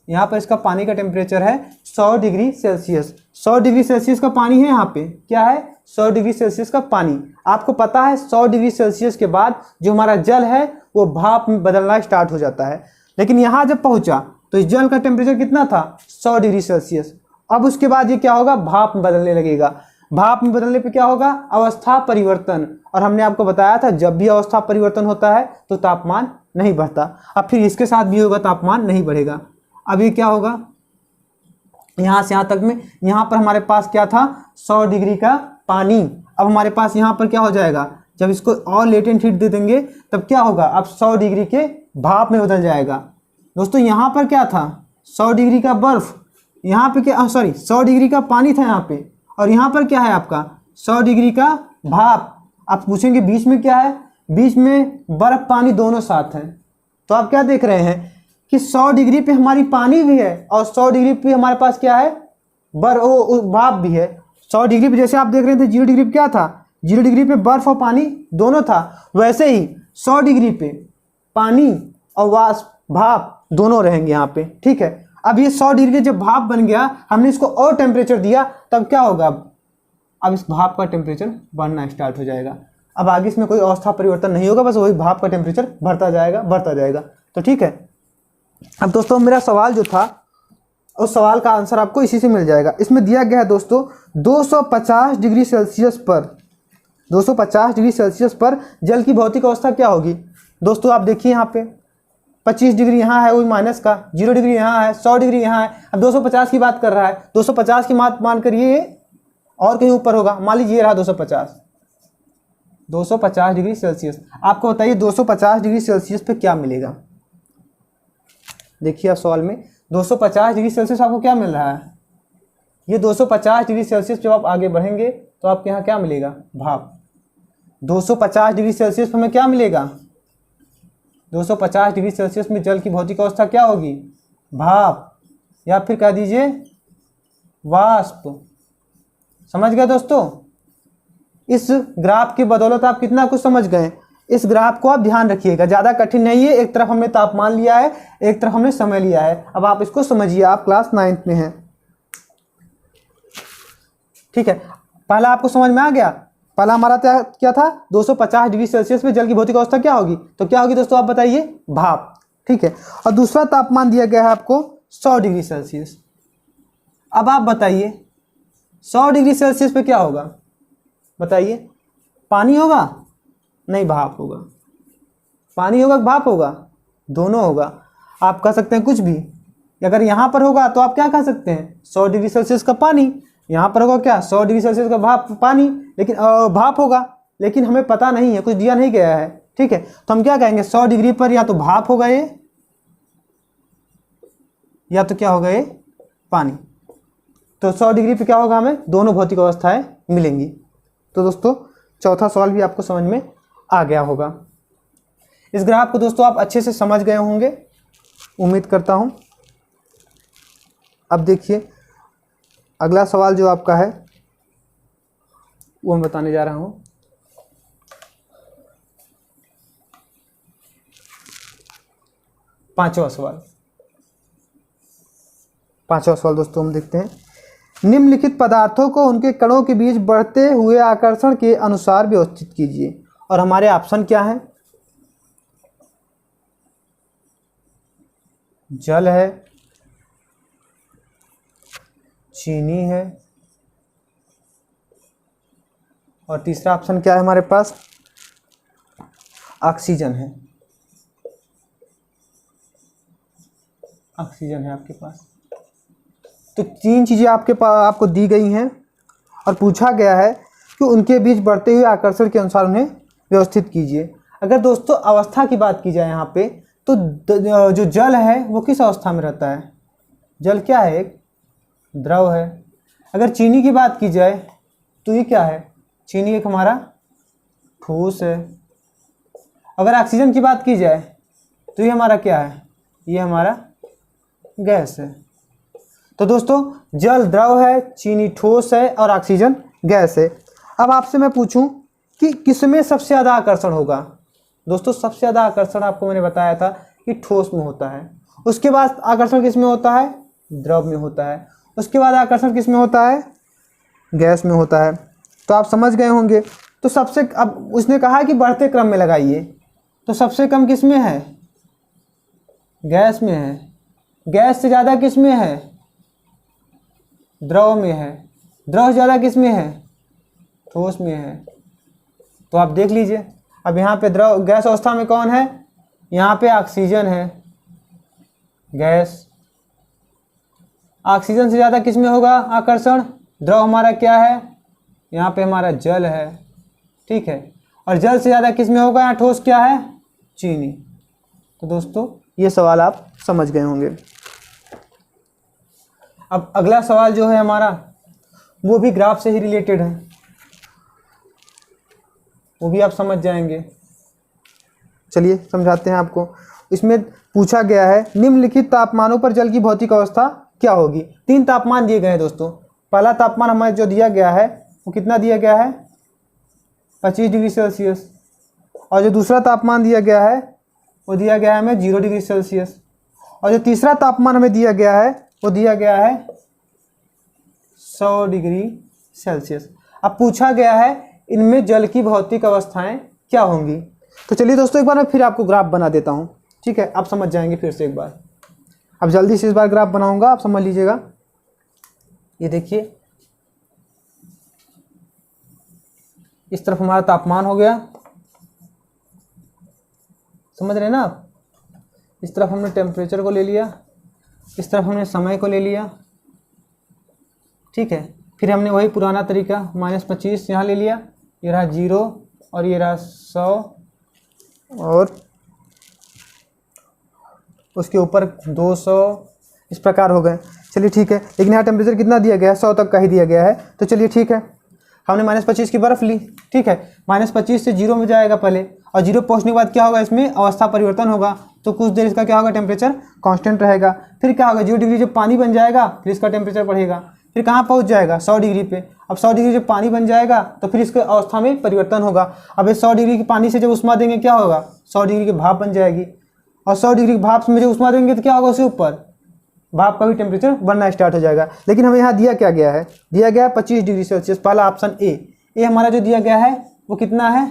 यहाँ पर इसका पानी का टेम्परेचर है 100 डिग्री सेल्सियस। 100 डिग्री सेल्सियस का पानी है, यहाँ पे क्या है, 100 डिग्री सेल्सियस का पानी। आपको पता है 100 डिग्री सेल्सियस के बाद जो हमारा जल है वो भाप में बदलना स्टार्ट हो जाता है। लेकिन यहाँ जब पहुँचा तो इस जल का टेम्परेचर कितना था, 100 डिग्री सेल्सियस। अब उसके बाद ये क्या होगा, भाप में बदलने लगेगा। भाप में बदलने पे क्या होगा, अवस्था परिवर्तन। और हमने आपको बताया था जब भी अवस्था परिवर्तन होता है तो तापमान नहीं बढ़ता। अब फिर इसके साथ भी होगा, तापमान नहीं बढ़ेगा। अब ये क्या होगा, यहाँ से यहाँ तक में, यहाँ पर हमारे पास क्या था, 100 डिग्री का पानी। अब हमारे पास यहाँ पर क्या हो जाएगा, जब इसको और लेटेंट हीट दे देंगे तब क्या होगा, अब 100 डिग्री के भाप में बदल जाएगा। दोस्तों यहाँ पर क्या था, 100 डिग्री का बर्फ, यहाँ पे क्या, सॉरी 100 डिग्री का पानी था यहाँ पे, और यहाँ पर क्या है आपका 100 डिग्री का भाप। आप पूछेंगे बीच में क्या है, बीच में बर्फ पानी दोनों साथ हैं। तो आप क्या देख रहे हैं कि 100 डिग्री पे हमारी पानी भी है और 100 डिग्री पे हमारे पास क्या है, भाप भी है। 100 डिग्री पे जैसे आप देख रहे थे 0 डिग्री पे क्या था, 0 डिग्री पे बर्फ और पानी दोनों था, वैसे ही 100 डिग्री पे पानी और वाष्प, भाप दोनों रहेंगे यहाँ पे, ठीक है। अब ये 100 डिग्री जब भाप बन गया, हमने इसको और टेम्परेचर दिया, तब क्या होगा, अब इस भाप का टेम्परेचर बढ़ना स्टार्ट हो जाएगा। अब आगे इसमें कोई अवस्था परिवर्तन नहीं होगा, बस वही भाप का टेम्परेचर बढ़ता जाएगा। तो ठीक है। अब दोस्तों मेरा सवाल जो था उस सवाल का आंसर आपको इसी से मिल जाएगा। इसमें दिया गया है दोस्तों 250 डिग्री सेल्सियस पर, 250 डिग्री सेल्सियस पर जल की भौतिक अवस्था क्या होगी। दोस्तों आप देखिए यहाँ पे 25 डिग्री यहाँ है, वही माइनस का, 0 डिग्री यहाँ है, 100 डिग्री यहाँ है। अब 250 की बात कर रहा है, 250 की बात मान कर ये और कहीं ऊपर होगा, मान लीजिए ये रहा 250 डिग्री सेल्सियस। आपको बताइए 250 डिग्री सेल्सियस पे क्या मिलेगा। देखिए आप सवाल में 250 डिग्री सेल्सियस आपको क्या मिल रहा है, ये 250 डिग्री सेल्सियस जब आप आगे बढ़ेंगे तो आपके यहाँ क्या मिलेगा, भाप। 250 डिग्री सेल्सियस पर हमें क्या मिलेगा, 250 डिग्री सेल्सियस में जल की भौतिक अवस्था क्या होगी, भाप, या फिर कह दीजिए वाष्प। समझ गए दोस्तों। इस ग्राफ की बदौलत आप कितना कुछ समझ गए। इस ग्राफ को आप ध्यान रखिएगा, ज़्यादा कठिन नहीं है। एक तरफ हमने तापमान लिया है, एक तरफ हमने समय लिया है। अब आप इसको समझिए, आप क्लास 9th में हैं, ठीक है। पहला आपको समझ में आ गया। पहला हमारा क्या था, 250 डिग्री सेल्सियस में जल की भौतिक अवस्था क्या होगी, तो क्या होगी दोस्तों आप बताइए, भाप, ठीक है। और दूसरा तापमान दिया गया है आपको 100 डिग्री सेल्सियस। अब आप बताइए 100 डिग्री सेल्सियस पे क्या होगा, बताइए, पानी होगा, नहीं भाप होगा। पानी होगा भाप होगा, दोनों होगा। आप कह सकते हैं कुछ भी, अगर यहाँ पर होगा तो आप क्या कह सकते हैं, 100 डिग्री सेल्सियस का पानी, यहाँ पर होगा क्या, 100 डिग्री सेल्सियस का भाप पानी, लेकिन भाप होगा, लेकिन हमें पता नहीं है, कुछ दिया नहीं गया है, ठीक है। तो हम क्या कहेंगे, 100 डिग्री पर या तो भाप होगा ये, या तो क्या होगा ये, पानी। तो 100 डिग्री पे क्या होगा, हमें दोनों भौतिक अवस्थाएं मिलेंगी। तो दोस्तों चौथा सवाल भी आपको समझ में आ गया होगा। इस ग्राफ को दोस्तों आप अच्छे से समझ गए होंगे, उम्मीद करता हूं। अब देखिए अगला सवाल जो आपका है वो मैं बताने जा रहा हूं। पांचवा सवाल दोस्तों हम देखते हैं। निम्नलिखित पदार्थों को उनके कणों के बीच बढ़ते हुए आकर्षण के अनुसार व्यवस्थित कीजिए। और हमारे ऑप्शन क्या है, जल है, चीनी है, और तीसरा ऑप्शन क्या है हमारे पास, ऑक्सीजन है। ऑक्सीजन है आपके पास। तो तीन चीज़ें आपके पास आपको दी गई हैं और पूछा गया है कि उनके बीच बढ़ते हुए आकर्षण के अनुसार उन्हें व्यवस्थित कीजिए। अगर दोस्तों अवस्था की बात की जाए यहाँ पे, तो जो जल है वो किस अवस्था में रहता है, जल क्या है, एक द्रव है। अगर चीनी की बात की जाए तो ये क्या है, चीनी एक हमारा ठोस है। अगर ऑक्सीजन की बात की जाए तो ये हमारा क्या है, ये हमारा गैस है। तो दोस्तों जल द्रव है, चीनी ठोस है और ऑक्सीजन गैस है। अब आपसे मैं पूछूं कि किसमें सबसे ज़्यादा आकर्षण होगा। दोस्तों सबसे ज़्यादा आकर्षण आपको मैंने बताया था कि ठोस में होता है। उसके बाद आकर्षण किस में होता है, द्रव में होता है। उसके बाद आकर्षण किस में होता है, गैस में होता है। तो आप समझ गए होंगे। तो सबसे, अब उसने कहा कि बढ़ते क्रम में लगाइए, तो सबसे कम किस में है, गैस में है। गैस से ज़्यादा किस में है, द्रव में है। द्रव से ज़्यादा किस में है, ठोस में है। तो आप देख लीजिए, अब यहाँ पे द्रव गैस अवस्था में कौन है, यहाँ पे ऑक्सीजन है, गैस। ऑक्सीजन से ज़्यादा किस में होगा आकर्षण, द्रव हमारा क्या है, यहाँ पे हमारा जल है, ठीक है। और जल से ज़्यादा किस में होगा, यहाँ ठोस क्या है, चीनी। तो दोस्तों ये सवाल आप समझ गए होंगे। अब अगला सवाल जो है हमारा वो भी ग्राफ से ही रिलेटेड है, वो भी आप समझ जाएंगे। चलिए समझाते हैं आपको। इसमें पूछा गया है निम्नलिखित तापमानों पर जल की भौतिक अवस्था क्या होगी। 3 तापमान दिए गए हैं दोस्तों। पहला तापमान हमें जो दिया गया है वो कितना दिया गया है, 25 डिग्री सेल्सियस। और जो दूसरा तापमान दिया गया है वो दिया गया है हमें 0 डिग्री सेल्सियस। और जो तीसरा तापमान हमें दिया गया है वो दिया गया है 100 डिग्री सेल्सियस। अब पूछा गया है इनमें जल की भौतिक अवस्थाएं क्या होंगी। तो चलिए दोस्तों एक बार मैं फिर आपको ग्राफ बना देता हूं, ठीक है, आप समझ जाएंगे फिर से एक बार। अब जल्दी से इस बार ग्राफ बनाऊंगा, आप समझ लीजिएगा। ये देखिए इस तरफ हमारा तापमान हो गया, समझ रहे हैं ना आप। इस तरफ हमने टेम्परेचर को ले लिया, इस तरफ हमने समय को ले लिया, ठीक है। फिर हमने वही पुराना तरीका -25 यहाँ ले लिया, ये रहा 0 और ये रहा 100 और उसके ऊपर 200, इस प्रकार हो गए। चलिए ठीक है, लेकिन यहाँ टेम्परेचर कितना दिया गया है, 100 तक का ही दिया गया है। तो चलिए ठीक है, हमने -25 की बर्फ़ ली, ठीक है। -25 से 0 में जाएगा पहले, और 0 पहुँचने के बाद क्या होगा, इसमें अवस्था परिवर्तन होगा। तो कुछ देर इसका क्या होगा, टेम्परेचर कांस्टेंट रहेगा। फिर क्या होगा, 0 डिग्री जब पानी बन जाएगा फिर इसका टेम्परेचर बढ़ेगा, फिर कहाँ पहुँच जाएगा, 100 डिग्री पे। अब 100 डिग्री जब पानी बन जाएगा तो फिर इसके अवस्था में परिवर्तन होगा। अब इस 100 डिग्री के पानी से जब उष्मा देंगे क्या होगा, 100 डिग्री की भाप बन जाएगी, और 100 डिग्री की भाप में जब उष्मा देंगे तो क्या होगा, उसके ऊपर भाप का भी टेम्परेचर बढ़ना स्टार्ट हो जाएगा। लेकिन हमें यहाँ दिया क्या गया है, दिया गया है 25 डिग्री सेल्सियस, पहला ऑप्शन ए हमारा जो दिया गया है वो कितना है,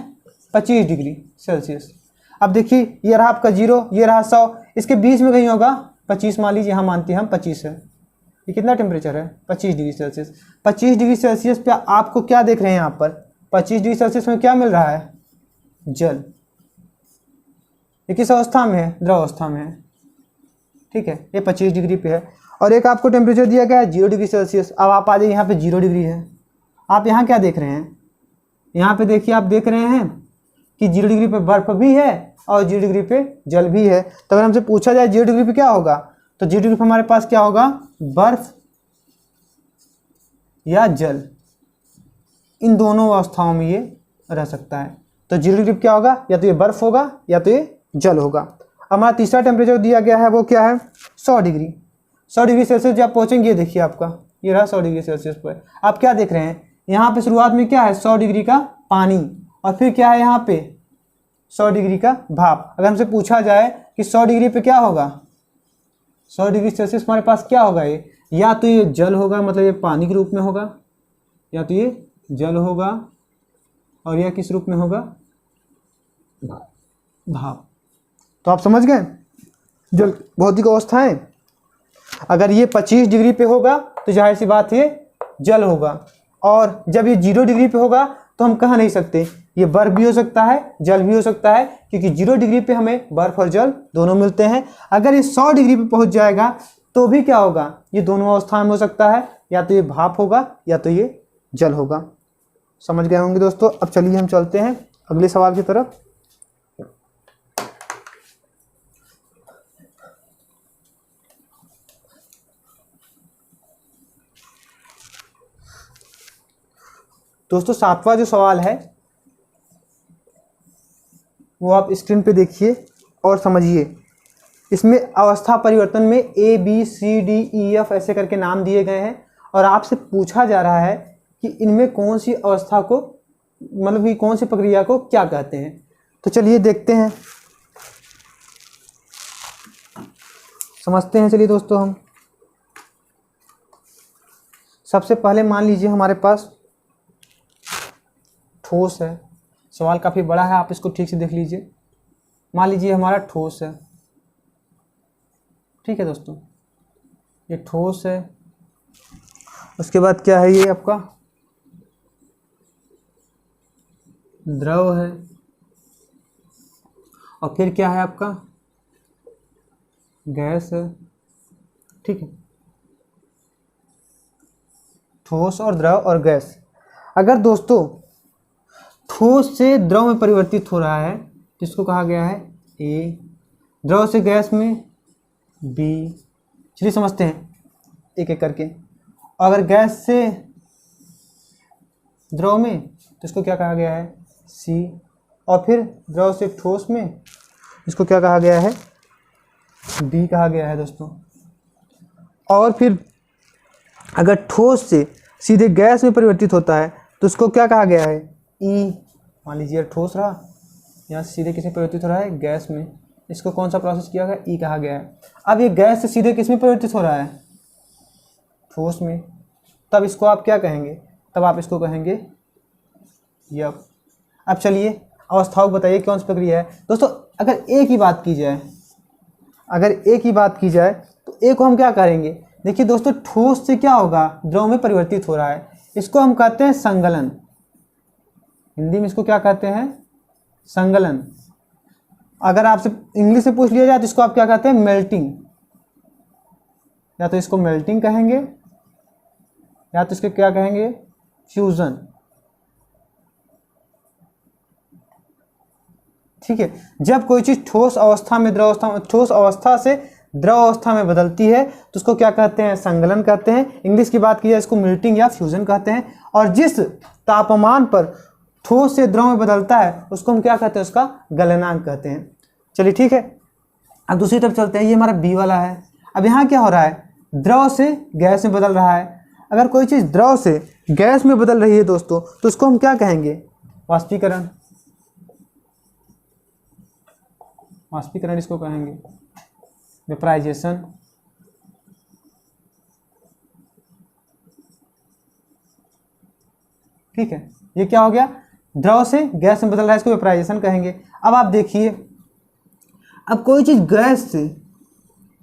25 डिग्री सेल्सियस। अब देखिए ये रहा आपका 0, ये रहा 100, इसके बीच में कहीं होगा 25, मान लीजिए यहाँ मानते हैं हम 25 है। ये कितना टेम्परेचर है, 25 डिग्री सेल्सियस। 25 डिग्री सेल्सियस पे आपको क्या देख रहे हैं यहाँ पर, 25 डिग्री सेल्सियस में क्या मिल रहा है, जल। ये किस अवस्था में है, द्रव अवस्था में है, ठीक है। ये 25 डिग्री पे है। और एक आपको टेम्परेचर दिया गया है 0 डिग्री सेल्सियस। अब आप आ जाइए यहाँ पे 0 डिग्री है। आप यहाँ क्या देख रहे हैं, यहाँ पे देखिए आप देख रहे हैं कि 0 डिग्री पे बर्फ़ भी है और 0 डिग्री पे जल भी है। तो अगर हमसे पूछा जाए 0 डिग्री पे क्या होगा, तो 0 डिग्री पे हमारे पास क्या होगा, बर्फ़ या जल, इन दोनों अवस्थाओं में ये रह सकता है। तो 0 डिग्री पे क्या होगा, या तो ये बर्फ़ होगा या तो ये जल होगा। हमारा तीसरा टेम्परेचर दिया गया है वो क्या है, 100 डिग्री। 100 डिग्री सेल्सियस जब पहुँचेंगे, ये देखिए आपका ये रहा 100 डिग्री सेल्सियस पर। आप क्या देख रहे हैं, यहाँ पे शुरुआत में क्या है, 100 डिग्री का पानी, और फिर क्या है यहाँ पे 100 डिग्री का भाप। अगर हमसे पूछा जाए कि 100 डिग्री पे क्या होगा, 100 डिग्री सेल्सियस हमारे पास क्या होगा, ये या तो ये जल होगा, मतलब ये पानी के रूप में होगा, या तो ये जल होगा, और यह किस रूप में होगा, भाप। तो आप समझ गए जल भौतिक अवस्थाएं। अगर ये 25 डिग्री पे होगा तो जाहिर सी बात ये जल होगा, और जब ये 0 डिग्री पे होगा तो हम कह नहीं सकते, ये बर्फ़ भी हो सकता है, जल भी हो सकता है, क्योंकि 0 डिग्री पे हमें बर्फ़ और जल दोनों मिलते हैं। अगर ये 100 डिग्री पे पहुंच जाएगा तो भी क्या होगा, ये दोनों अवस्था में हो सकता है, या तो ये भाप होगा या तो ये जल होगा। समझ गए होंगे दोस्तों। अब चलिए हम चलते हैं अगले सवाल की तरफ। दोस्तों 7वां जो सवाल है वो आप स्क्रीन पे देखिए और समझिए। इसमें अवस्था परिवर्तन में A B C D E F ऐसे करके नाम दिए गए हैं, और आपसे पूछा जा रहा है कि इनमें कौन सी अवस्था को, मतलब कि कौन सी प्रक्रिया को क्या कहते हैं। तो चलिए देखते हैं, समझते हैं। चलिए दोस्तों, हम सबसे पहले मान लीजिए हमारे पास ठोस है। सवाल काफ़ी बड़ा है, आप इसको ठीक से देख लीजिए। मान लीजिए हमारा ठोस है, ठीक है दोस्तों, ये ठोस है। उसके बाद क्या है, ये आपका द्रव है, और फिर क्या है आपका गैस है, ठीक है। ठोस और द्रव और गैस। अगर दोस्तों ठोस से द्रव में परिवर्तित हो रहा है जिसको कहा गया है ए, द्रव से गैस में बी। चलिए समझते हैं एक एक करके। अगर गैस से द्रव में तो इसको क्या कहा गया है, सी, और फिर द्रव से ठोस में इसको क्या कहा गया है, बी कहा गया है दोस्तों। और फिर अगर ठोस से सीधे गैस में परिवर्तित होता है तो उसको क्या कहा गया है, ई। मान लीजिए ठोस रहा, यहाँ सीधे किस में परिवर्तित हो रहा है, गैस में, इसको कौन सा प्रोसेस किया गया, ई कहा गया है। अब ये गैस से सीधे किस में परिवर्तित हो रहा है, ठोस में, तब इसको आप क्या कहेंगे, तब आप इसको कहेंगे यफ। अब चलिए अवस्थाओं बताइए कौन सी प्रक्रिया है दोस्तों। अगर ए की बात की जाए, अगर ए की बात की जाए तो ए को हम क्या करेंगे, देखिए दोस्तों, ठोस से क्या होगा, द्रव में परिवर्तित हो रहा है, इसको हम कहते हैं संगलन। हिंदी में इसको क्या कहते हैं, संगलन। अगर आपसे इंग्लिश से पूछ लिया जाए तो इसको आप क्या कहते हैं, मेल्टिंग, या तो इसको मेल्टिंग कहेंगे या तो इसके क्या कहेंगे, फ्यूजन। ठीक है, जब कोई चीज ठोस अवस्था में ठोस अवस्था से द्रव अवस्था में बदलती है तो उसको क्या कहते हैं, संगलन कहते हैं। इंग्लिश की बात की जाए इसको मेल्टिंग या फ्यूजन कहते हैं। और जिस तापमान पर ठोस से द्रव में बदलता है उसको हम क्या कहते हैं, उसका गलनांक कहते हैं। चलिए ठीक है, अब दूसरी तरफ चलते हैं। ये हमारा बी वाला है। अब यहाँ क्या हो रहा है, द्रव से गैस में बदल रहा है। अगर कोई चीज़ द्रव से गैस में बदल रही है दोस्तों तो उसको हम क्या कहेंगे, वाष्पीकरण। वाष्पीकरण इसको कहेंगे, वेपराइजेशन। ठीक है, ये क्या हो गया, द्रव से गैस में बदल रहा है, इसको वेपराइजेशन कहेंगे। अब आप देखिए, अब कोई चीज़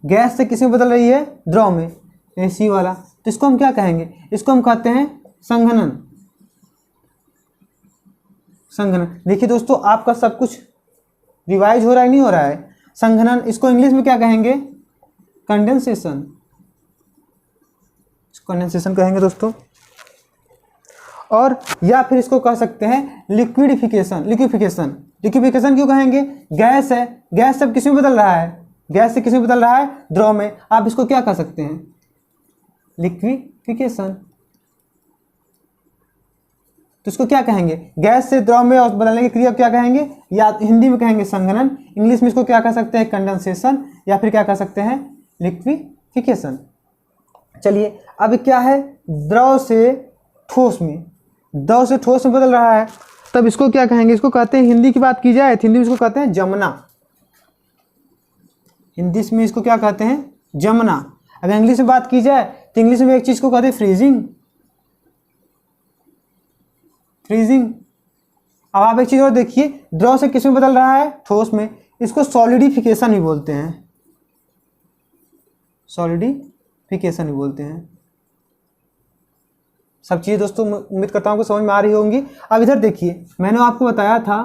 गैस से किस में बदल रही है, द्रव में, एसी वाला, तो इसको हम क्या कहेंगे, इसको हम कहते हैं संघनन। संघनन। देखिए दोस्तों, आपका सब कुछ रिवाइज हो रहा है, नहीं हो रहा है। संघनन, इसको इंग्लिश में क्या कहेंगे, कंडेंसेशन। कंडेंसेशन कहेंगे दोस्तों। और या फिर इसको कह सकते हैं लिक्विडिफिकेशन। लिक्विडिफिकेशन क्यों कहेंगे, गैस है, गैस सब किस में बदल रहा है, गैस से किस में बदल रहा है, द्रव में। आप इसको क्या कह सकते हैं, लिक्विडिफिकेशन। तो इसको क्या कहेंगे, गैस से द्रव में बदलने की क्रिया क्या कहेंगे, या हिंदी में कहेंगे संघनन, इंग्लिश में इसको क्या कह सकते हैं, कंडेंसेशन, या फिर क्या कह सकते हैं, लिक्विडिफिकेशन। चलिए, अब क्या है, द्रव से ठोस में बदल रहा है, तब इसको क्या कहेंगे, इसको कहते हैं, हिंदी की बात की जाए तो हिंदी में इसको कहते हैं जमना। हिंदी में इसको क्या कहते हैं, जमना। अगर इंग्लिश में बात की जाए तो इंग्लिश में एक चीज को कहते हैं फ्रीजिंग। अब आप एक चीज और देखिए, द्रव से किस में बदल रहा है, ठोस में, इसको सॉलिडिफिकेशन भी बोलते हैं। सॉलिडिफिकेशन भी बोलते हैं। सब चीज़ें दोस्तों उम्मीद करता हूँ आपको समझ में आ रही होंगी। अब इधर देखिए, मैंने आपको बताया था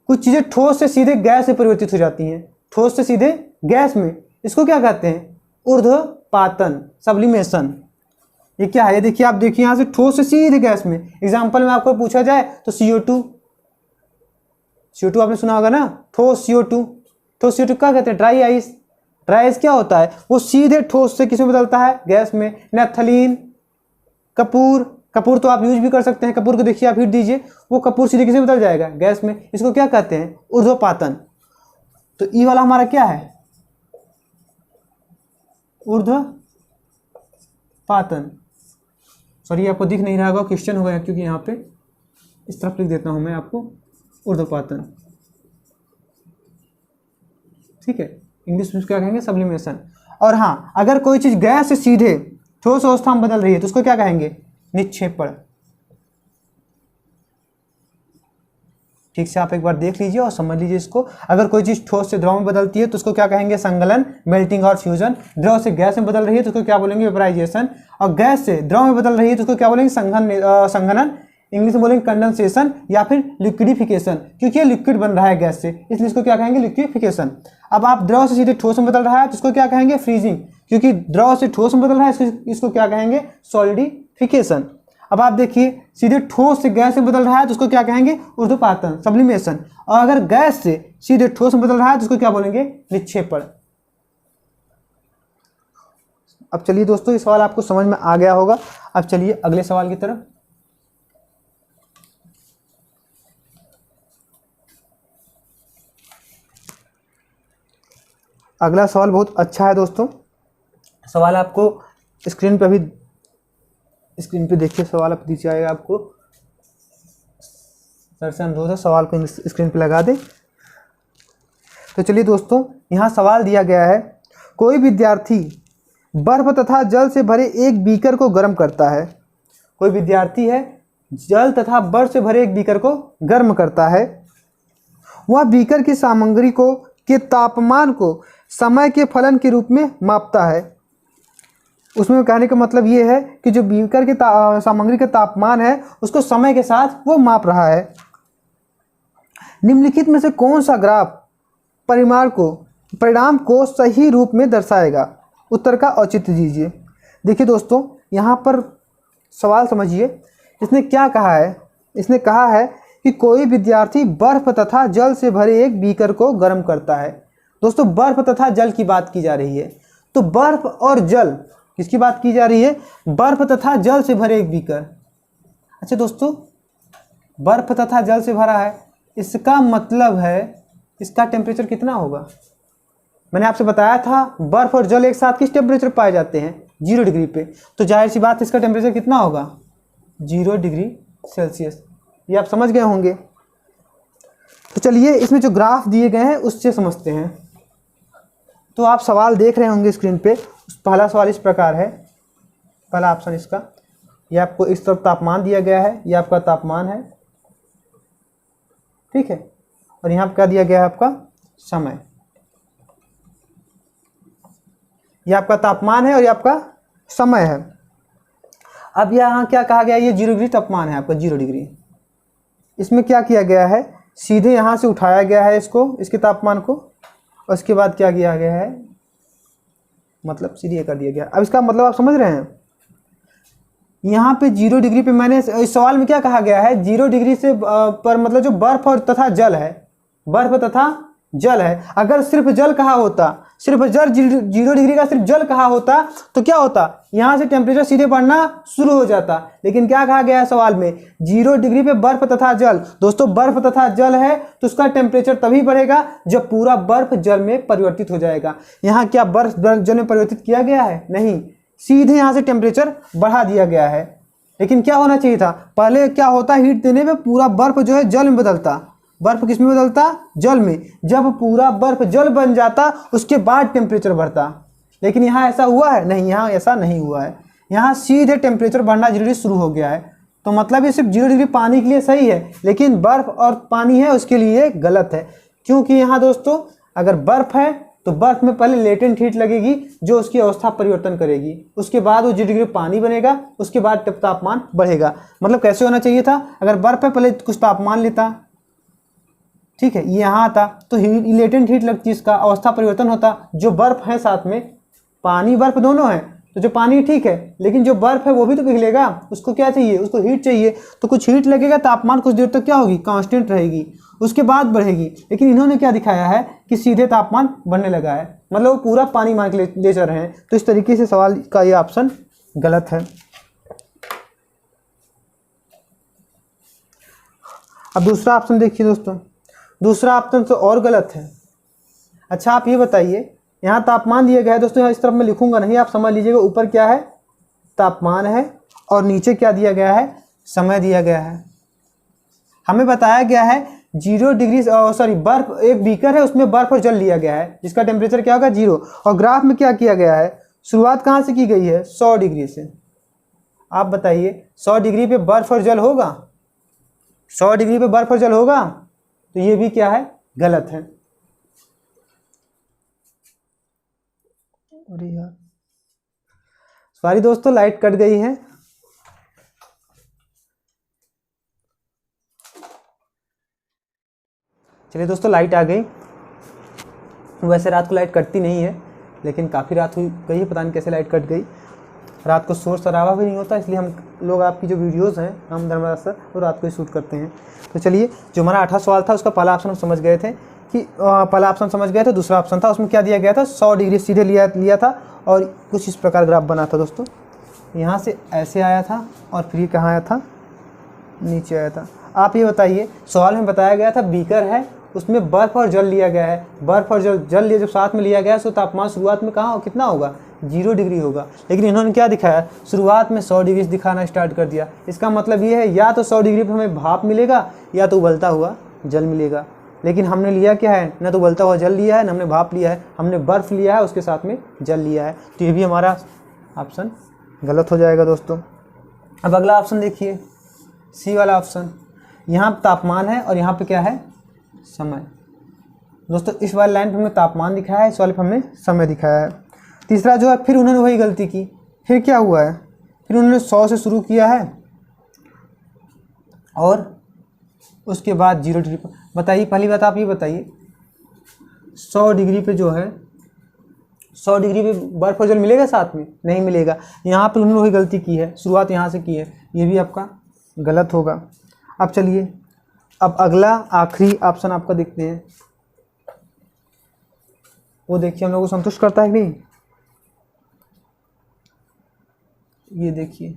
कुछ चीज़ें ठोस से सीधे गैस में परिवर्तित हो जाती हैं, ठोस से सीधे गैस में, इसको क्या कहते हैं, ऊर्ध्वपातन, सब्लिमेशन। ये क्या है, ये देखिए, आप देखिए यहाँ से ठोस से सीधे गैस में। एग्जाम्पल में आपको पूछा जाए तो CO2 आपने सुना होगा ना, ठोस CO2 क्या कहते हैं, ड्राई आइस। ड्राई आइस क्या होता है, वो सीधे ठोस से किस में बदलता है, गैस में। नेफ्थलीन, कपूर तो आप यूज भी कर सकते हैं। कपूर को देखिए, आप हीट दीजिए, वो कपूर सीधे किस में बदल जाएगा, गैस में। इसको क्या कहते हैं, ऊर्ध्वपातन। तो ई वाला हमारा क्या है, ऊर्ध्वपातन। सॉरी, आपको दिख नहीं रहा होगा, क्वेश्चन होगा क्योंकि यहाँ पे इस तरफ लिख देता हूँ मैं आपको, ऊर्ध्वपातन। ठीक है, इंग्लिश में क्या कहेंगे, सब्लिमेशन। और हाँ, अगर कोई चीज़ गैस से सीधे ठोस अवस्था में बदल रही है तो उसको क्या कहेंगे, निक्षेपण। ठीक से आप एक बार देख लीजिए और समझ लीजिए इसको। अगर कोई चीज़ ठोस से द्रव में बदलती है तो उसको क्या कहेंगे, संगलन, मेल्टिंग और फ्यूजन। द्रव से गैस में बदल रही है तो उसको क्या बोलेंगे, वेपराइजेशन। और गैस से द्रव में बदल रही है तो उसको क्या बोलेंगे, संघनन, इंग्लिश में बोलेंगे कंडेंसेशन या फिर लिक्विडिफिकेशन, क्योंकि ये लिक्विड बन रहा है गैस से, इसलिए इसको क्या कहेंगे, लिक्विडिफिकेशन। अब आप द्रव से सीधे ठोस में बदल रहा है तो इसको क्या कहेंगे, फ्रीजिंग, क्योंकि द्रव से ठोस में बदल रहा है, इसको क्या कहेंगे, सॉलिडिफिकेशन। अब आप देखिए, सीधे ठोस से गैस में बदल रहा है तो उसको क्या कहेंगे, ऊर्ध्वपातन, सब्लिमेशन। और अगर गैस से सीधे ठोस में बदल रहा है तो उसको क्या बोलेंगे, निक्षेपण। अब चलिए दोस्तों, ये सवाल आपको समझ में आ गया होगा। अब चलिए अगले सवाल की तरफ। अगला सवाल बहुत अच्छा है दोस्तों। सवाल आपको स्क्रीन पे देखिए, सवाल आप दीजिए आएगा आपको। सर से अनुरोध है सवाल को स्क्रीन पे लगा दें। तो चलिए दोस्तों, यहाँ सवाल दिया गया है, कोई विद्यार्थी बर्फ तथा जल से भरे एक बीकर को गर्म करता है। कोई विद्यार्थी है, जल तथा बर्फ से भरे एक बीकर को गर्म करता है। वह बीकर की सामग्री के तापमान को समय के फलन के रूप में मापता है। उसमें कहने का मतलब ये है कि जो बीकर की सामग्री का तापमान है उसको समय के साथ वो माप रहा है। निम्नलिखित में से कौन सा ग्राफ परिणाम को सही रूप में दर्शाएगा? उत्तर का औचित्य दीजिए। देखिए दोस्तों, यहाँ पर सवाल समझिए। इसने क्या कहा है? इसने कहा है कि कोई विद्यार्थी बर्फ तथा जल से भरे एक बीकर को गर्म करता है। दोस्तों, बर्फ तथा जल की बात की जा रही है। तो बर्फ और जल किसकी बात की जा रही है? बर्फ तथा जल से भरे एक बीकर। अच्छा दोस्तों, बर्फ तथा जल से भरा है, इसका मतलब है इसका टेम्परेचर कितना होगा? मैंने आपसे बताया था बर्फ और जल एक साथ किस टेम्परेचर पाए जाते हैं? 0 डिग्री पे। तो जाहिर सी बात, इसका टेम्परेचर कितना होगा? 0 डिग्री सेल्सियस। ये आप समझ गए होंगे। तो चलिए, इसमें जो ग्राफ दिए गए हैं उससे समझते हैं। तो आप सवाल देख रहे होंगे स्क्रीन पे। पहला सवाल इस प्रकार है, पहला ऑप्शन इसका, ये आपको इस तरफ तापमान दिया गया है, ये आपका तापमान है, ठीक है, और यहाँ पर क्या दिया गया है? आपका समय। ये आपका तापमान है और ये आपका समय है। अब यहाँ क्या कहा गया? ये 0 डिग्री तापमान है आपका, 0 डिग्री। इसमें क्या किया गया है? सीधे यहाँ से उठाया गया है इसको, इसके तापमान को, और उसके बाद क्या किया गया है? मतलब सीधे कर दिया गया। अब इसका मतलब आप समझ रहे हैं? यहाँ पे 0 डिग्री पे मैंने इस सवाल में क्या कहा गया है? 0 डिग्री से पर मतलब जो बर्फ और तथा जल है, बर्फ तथा जल है। अगर सिर्फ जल कहा होता, सिर्फ जल 0 डिग्री का सिर्फ जल कहा होता तो क्या होता? यहाँ से टेम्परेचर सीधे बढ़ना शुरू हो जाता। लेकिन क्या कहा गया है सवाल में? 0 डिग्री पे बर्फ तथा जल। दोस्तों, बर्फ तथा जल है तो उसका टेम्परेचर तभी बढ़ेगा जब पूरा बर्फ जल में परिवर्तित हो जाएगा। यहाँ क्या बर्फ जल में परिवर्तित किया गया है? नहीं, सीधे यहाँ से टेम्परेचर बढ़ा दिया गया है। लेकिन क्या होना चाहिए था? पहले क्या होता? हीट देने पे पूरा बर्फ जो है जल में बदलता। बर्फ किस में बदलता? जल में। जब पूरा बर्फ जल बन जाता उसके बाद टेम्परेचर बढ़ता। लेकिन यहाँ ऐसा हुआ है? नहीं, यहाँ ऐसा नहीं हुआ है। यहाँ सीधे टेम्परेचर बढ़ना जरूरी शुरू हो गया है। तो मतलब ये सिर्फ 0 डिग्री पानी के लिए सही है, लेकिन बर्फ और पानी है उसके लिए गलत है। क्योंकि यहाँ दोस्तों, अगर बर्फ है तो बर्फ में पहले लेटेंट हीट लगेगी जो उसकी अवस्था परिवर्तन करेगी, उसके बाद वो 0 डिग्री पानी बनेगा, उसके बाद तापमान बढ़ेगा। मतलब कैसे होना चाहिए था? अगर बर्फ है पहले कुछ तापमान लेता, ठीक है, ये यहाँ आता तो लेटेंट हीट लगती, इसका अवस्था परिवर्तन होता। जो बर्फ है साथ में पानी बर्फ दोनों है, तो जो पानी ठीक है, लेकिन जो बर्फ है वो भी तो पिघलेगा, उसको क्या चाहिए? उसको हीट चाहिए। तो कुछ हीट लगेगा, तापमान कुछ देर तक क्या होगी? कांस्टेंट रहेगी, उसके बाद बढ़ेगी। लेकिन इन्होंने क्या दिखाया है कि सीधे तापमान बढ़ने लगा है, मतलब वो पूरा पानी मान के ले चल रहे हैं। तो इस तरीके से सवाल का ये ऑप्शन गलत है। अब दूसरा ऑप्शन देखिए दोस्तों, दूसरा ऑप्शन तो और गलत है। अच्छा आप ये बताइए, यहाँ तापमान दिया गया है दोस्तों, यहाँ इस तरफ मैं लिखूंगा नहीं, आप समझ लीजिएगा। ऊपर क्या है? तापमान है, और नीचे क्या दिया गया है? समय दिया गया है। हमें बताया गया है 0 डिग्री बर्फ, एक बीकर है उसमें बर्फ और जल लिया गया है जिसका टेम्परेचर क्या होगा? 0। और ग्राफ में क्या किया गया है? शुरुआत कहाँ से की गई है? 100 डिग्री से। आप बताइए 100 डिग्री पे बर्फ और जल होगा? 100 डिग्री पे बर्फ और जल होगा? तो ये भी क्या है? गलत है। अरे यार सॉरी दोस्तों, लाइट कट गई है। चलिए दोस्तों, लाइट आ गई। वैसे रात को लाइट कटती नहीं है, लेकिन काफ़ी रात हुई गई है, पता नहीं कैसे लाइट कट गई। रात को शोर शराबा भी नहीं होता, इसलिए हम लोग आपकी जो वीडियोस हैं हम धर्मराज सर वो रात को ही शूट करते हैं। तो चलिए, जो हमारा 8वां सवाल था उसका पहला ऑप्शन हम समझ गए थे कि पहला ऑप्शन समझ गए थे। दूसरा ऑप्शन था उसमें क्या दिया गया था? 100 डिग्री सीधे लिया था, और कुछ इस प्रकार ग्राफ बना था दोस्तों। यहाँ से ऐसे आया था और फिर ये कहाँ आया था? नीचे आया था। आप ये बताइए, सवाल में बताया गया था बीकर है उसमें बर्फ़ और जल लिया गया है। बर्फ़ और जल जब साथ में लिया गया है तो तापमान शुरुआत में कहाँ कितना होगा? 0 डिग्री होगा। लेकिन इन्होंने क्या दिखाया? शुरुआत में 100 डिग्री दिखाना स्टार्ट कर दिया। इसका मतलब ये है या तो 100 डिग्री पर हमें भाप मिलेगा या तो उबलता हुआ जल मिलेगा। लेकिन हमने लिया क्या है? ना तो उबलता हुआ जल लिया है, ना हमने भाप लिया है, हमने बर्फ़ लिया है उसके साथ में जल लिया है। तो ये भी हमारा ऑप्शन गलत हो जाएगा दोस्तों। अब अगला ऑप्शन देखिए, सी वाला ऑप्शन। यहाँ तापमान है और यहाँ पे क्या है? समय। दोस्तों इस वाली लाइन पे हमने तापमान दिखाया है, इस वाले पे हमने समय दिखाया है। तीसरा जो है, फिर उन्होंने वही गलती की। फिर क्या हुआ है? फिर उन्होंने 100 से शुरू किया है और उसके बाद 0 डिग्री पर। बताइए, पहली बात आप ये बताइए, 100 डिग्री पे जो है, 100 डिग्री पे बर्फ और जल मिलेगा साथ में? नहीं मिलेगा। यहाँ पर उन्होंने वही गलती की है, शुरुआत यहाँ से की है, ये भी आपका गलत होगा। अब चलिए, अब अगला आखिरी ऑप्शन आपका देखते हैं, वो देखिए हम लोग को संतुष्ट करता है कि नहीं। ये देखिए,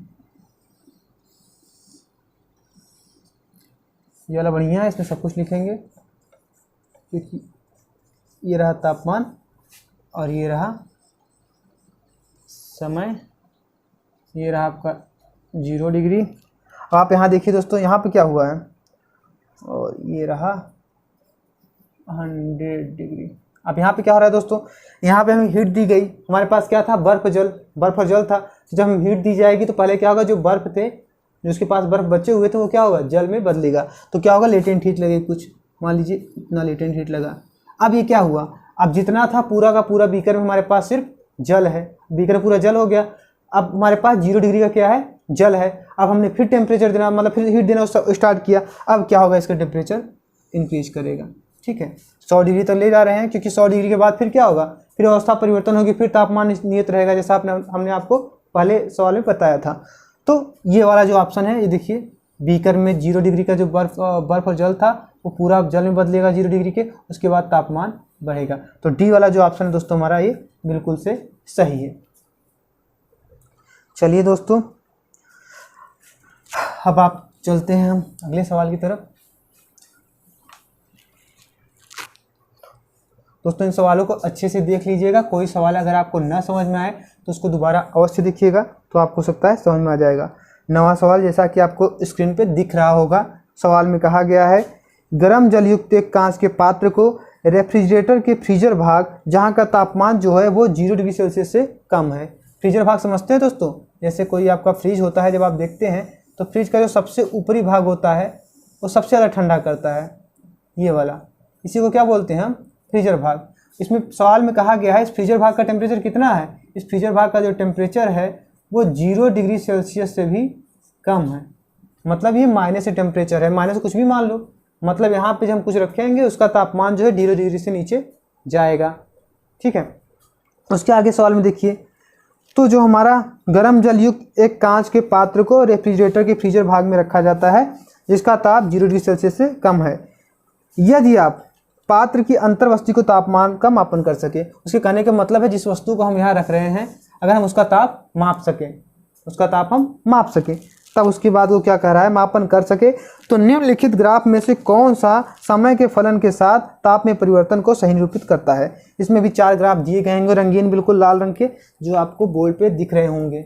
ये वाला बढ़िया है, इसमें सब कुछ लिखेंगे, क्योंकि ये रहा तापमान और ये रहा समय, ये रहा आपका 0 डिग्री। अब आप यहाँ देखिए दोस्तों, यहाँ पे क्या हुआ है, और ये रहा 100 डिग्री। अब यहाँ पे क्या हो रहा है दोस्तों, यहाँ पे हमें हीट दी गई, हमारे पास क्या था, बर्फ और जल था। तो जब हम हीट दी जाएगी तो पहले क्या होगा, जो बर्फ थे, जो उसके पास बर्फ बचे हुए थे, वो क्या होगा, जल में बदलेगा। तो क्या होगा, लेटेंट हीट लगेगी कुछ, मान लीजिए इतना लेटेंट हीट लगा। अब ये क्या हुआ, अब जितना था पूरा का पूरा बीकर में हमारे पास सिर्फ जल है, बीकर पूरा जल हो गया। अब हमारे पास 0 डिग्री का क्या है, जल है। अब हमने फिर टेम्परेचर देना, मतलब फिर हीट देना स्टार्ट किया। अब क्या होगा, इसका टेम्परेचर इंक्रीज करेगा। ठीक है, 100 डिग्री तक ले जा रहे हैं, क्योंकि 100 डिग्री के बाद फिर क्या होगा, फिर अवस्था परिवर्तन होगी, फिर तापमान नियत रहेगा, जैसा हमने आपको पहले सवाल में बताया था। तो ये वाला जो ऑप्शन है, ये देखिए, बीकर में 0 डिग्री का जो बर्फ और जल था, वो पूरा जल में बदलेगा 0 डिग्री के, उसके बाद तापमान बढ़ेगा। तो डी वाला जो ऑप्शन है दोस्तों हमारा, ये बिल्कुल से सही है। चलिए दोस्तों, अब आप चलते हैं हम अगले सवाल की तरफ। दोस्तों इन सवालों को अच्छे से देख लीजिएगा, कोई सवाल अगर आपको न समझ में आए तो उसको दोबारा अवश्य देखिएगा, तो आपको सकता है समझ में आ जाएगा। नवा सवाल, जैसा कि आपको स्क्रीन पे दिख रहा होगा, सवाल में कहा गया है, गर्म जल युक्त एक कांच के पात्र को रेफ्रिजरेटर के फ्रीजर भाग, जहां का तापमान जो है वो 0 डिग्री सेल्सियस से कम है। फ्रीजर भाग समझते हैं दोस्तों, जैसे कोई आपका फ्रिज होता है, जब आप देखते हैं तो फ्रिज का जो सबसे ऊपरी भाग होता है वो सबसे ज़्यादा ठंडा करता है, ये वाला, इसी को क्या बोलते हैं हम, फ्रीजर भाग। इसमें सवाल में कहा गया है इस फ्रीजर भाग का टेम्परेचर कितना है। इस फ्रीजर भाग का जो टेम्परेचर है वो 0 डिग्री सेल्सियस से भी कम है। मतलब ये माइनस से टेम्परेचर है, माइनस कुछ भी मान लो, मतलब यहाँ पे जब हम कुछ रखेंगे उसका तापमान जो है 0 डिग्री से नीचे जाएगा। ठीक है, उसके आगे सवाल में देखिए, तो जो हमारा गर्म जल युक्त एक कांच के पात्र को रेफ्रिजरेटर के फ्रीजर भाग में रखा जाता है जिसका ताप 0 डिग्री सेल्सियस से कम है। यदि आप पात्र की अंतर वस्तु को तापमान का मापन कर सके, उसके कहने का मतलब है जिस वस्तु को हम यहाँ रख रहे हैं अगर हम उसका ताप माप सकें, उसका ताप हम माप सकें, तब उसके बाद वो क्या कह रहा है, मापन कर सके, तो निम्नलिखित ग्राफ में से कौन सा समय के फलन के साथ ताप में परिवर्तन को सही निरूपित करता है। इसमें भी 4 ग्राफ दिए गए होंगे रंगीन, बिल्कुल लाल रंग के, जो आपको बोर्ड पे दिख रहे होंगे।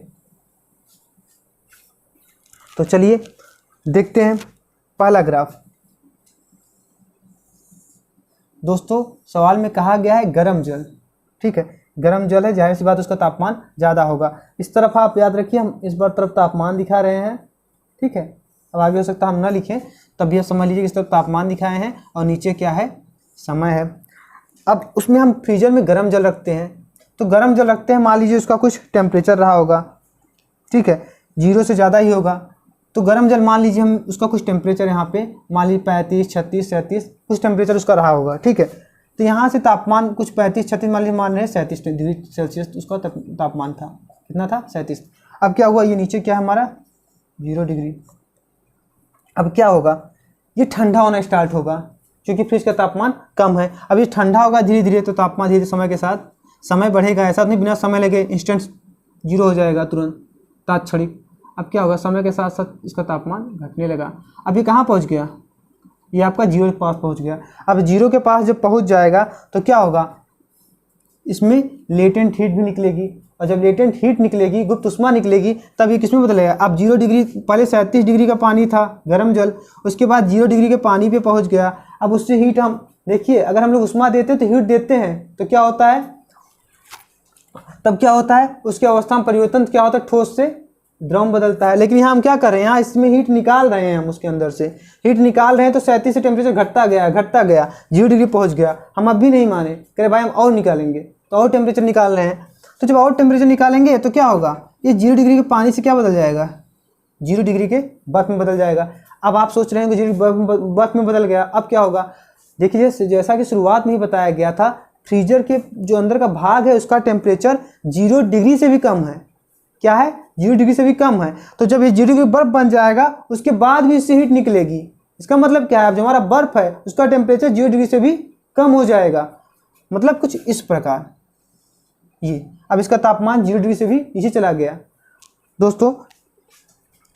तो चलिए देखते हैं पहला ग्राफ। दोस्तों सवाल में कहा गया है गर्म जल, ठीक है, गर्म जल है, जाहिर सी बात उसका तापमान ज़्यादा होगा। इस तरफ आप याद रखिए, हम इस बार तरफ तापमान दिखा रहे हैं, ठीक है। अब आगे हो सकता है हम ना लिखें, तब भी समझ लीजिए इस तरफ तापमान दिखाए हैं और नीचे क्या है, समय है। अब उसमें हम फ्रीजर में गर्म जल रखते हैं, तो गर्म जल रखते हैं, मान लीजिए उसका कुछ टेम्परेचर रहा होगा, ठीक है, 0 से ज़्यादा ही होगा। तो गर्म जल मान लीजिए हम उसका कुछ टेम्परेचर यहाँ पे मान लीजिए 35, 36, 37 कुछ टेम्परेचर उसका रहा होगा, ठीक है। तो यहाँ से तापमान कुछ 35, 36 मान लीजिए, मान रहे हैं 37 डिग्री सेल्सियस उसका तापमान था, कितना था, 37। अब क्या हुआ, ये नीचे क्या है हमारा 0 डिग्री। अब क्या होगा, ये ठंडा होना स्टार्ट होगा क्योंकि फ्रिज का तापमान कम है। अब ये ठंडा होगा धीरे धीरे, तो तापमान धीरे समय के साथ समय बढ़ेगा, ऐसा नहीं बिना समय लगे इंस्टेंट 0 हो जाएगा तुरंत तात्क्षणिक। अब क्या होगा, समय के साथ साथ इसका तापमान घटने लगा। अब ये कहाँ पहुँच गया, ये आपका 0 के पास पहुँच गया। अब 0 के पास जब पहुँच जाएगा तो क्या होगा, इसमें लेटेंट हीट भी निकलेगी, और जब लेटेंट हीट निकलेगी, गुप्त ऊष्मा निकलेगी, तब ये किसमें बदलेगा। अब 0 डिग्री, पहले 37 डिग्री का पानी था गर्म जल, उसके बाद 0 डिग्री के पानी पे पहुँच गया। अब उससे हीट हम देखिए, अगर हम लोग ऊष्मा देते हैं तो हीट देते हैं, तो क्या होता है, तब क्या होता है, उसकी अवस्था में परिवर्तन क्या होता है, ठोस से द्रव बदलता है। लेकिन यहाँ हम क्या कर रहे हैं, यहाँ इसमें हीट निकाल रहे हैं, हम उसके अंदर से हीट निकाल रहे हैं, तो 37 से टेम्परेचर घटता गया 0 डिग्री पहुँच गया। हम अब भी नहीं माने, कह रहे भाई हम और निकालेंगे, तो और टेम्परेचर निकाल रहे हैं। तो जब और टेम्परेचर निकालेंगे तो क्या होगा, ये 0 डिग्री के पानी से क्या बदल जाएगा, 0 डिग्री के बर्फ में बदल जाएगा। अब आप सोच रहे हैं कि जीरो बर्फ में बदल गया, अब क्या होगा? देखिए जैसा कि शुरुआत में ही बताया गया था, फ्रीजर के जो अंदर का भाग है उसका टेम्परेचर 0 डिग्री से भी कम है। क्या है? 0 डिग्री से भी कम है। तो जब ये 0 डिग्री बर्फ बन जाएगा उसके बाद भी इससे हीट निकलेगी। इसका मतलब क्या है? जो हमारा बर्फ है उसका टेम्परेचर 0 डिग्री से भी कम हो जाएगा। मतलब कुछ इस प्रकार ये, अब इसका तापमान 0 डिग्री से भी नीचे चला गया दोस्तों।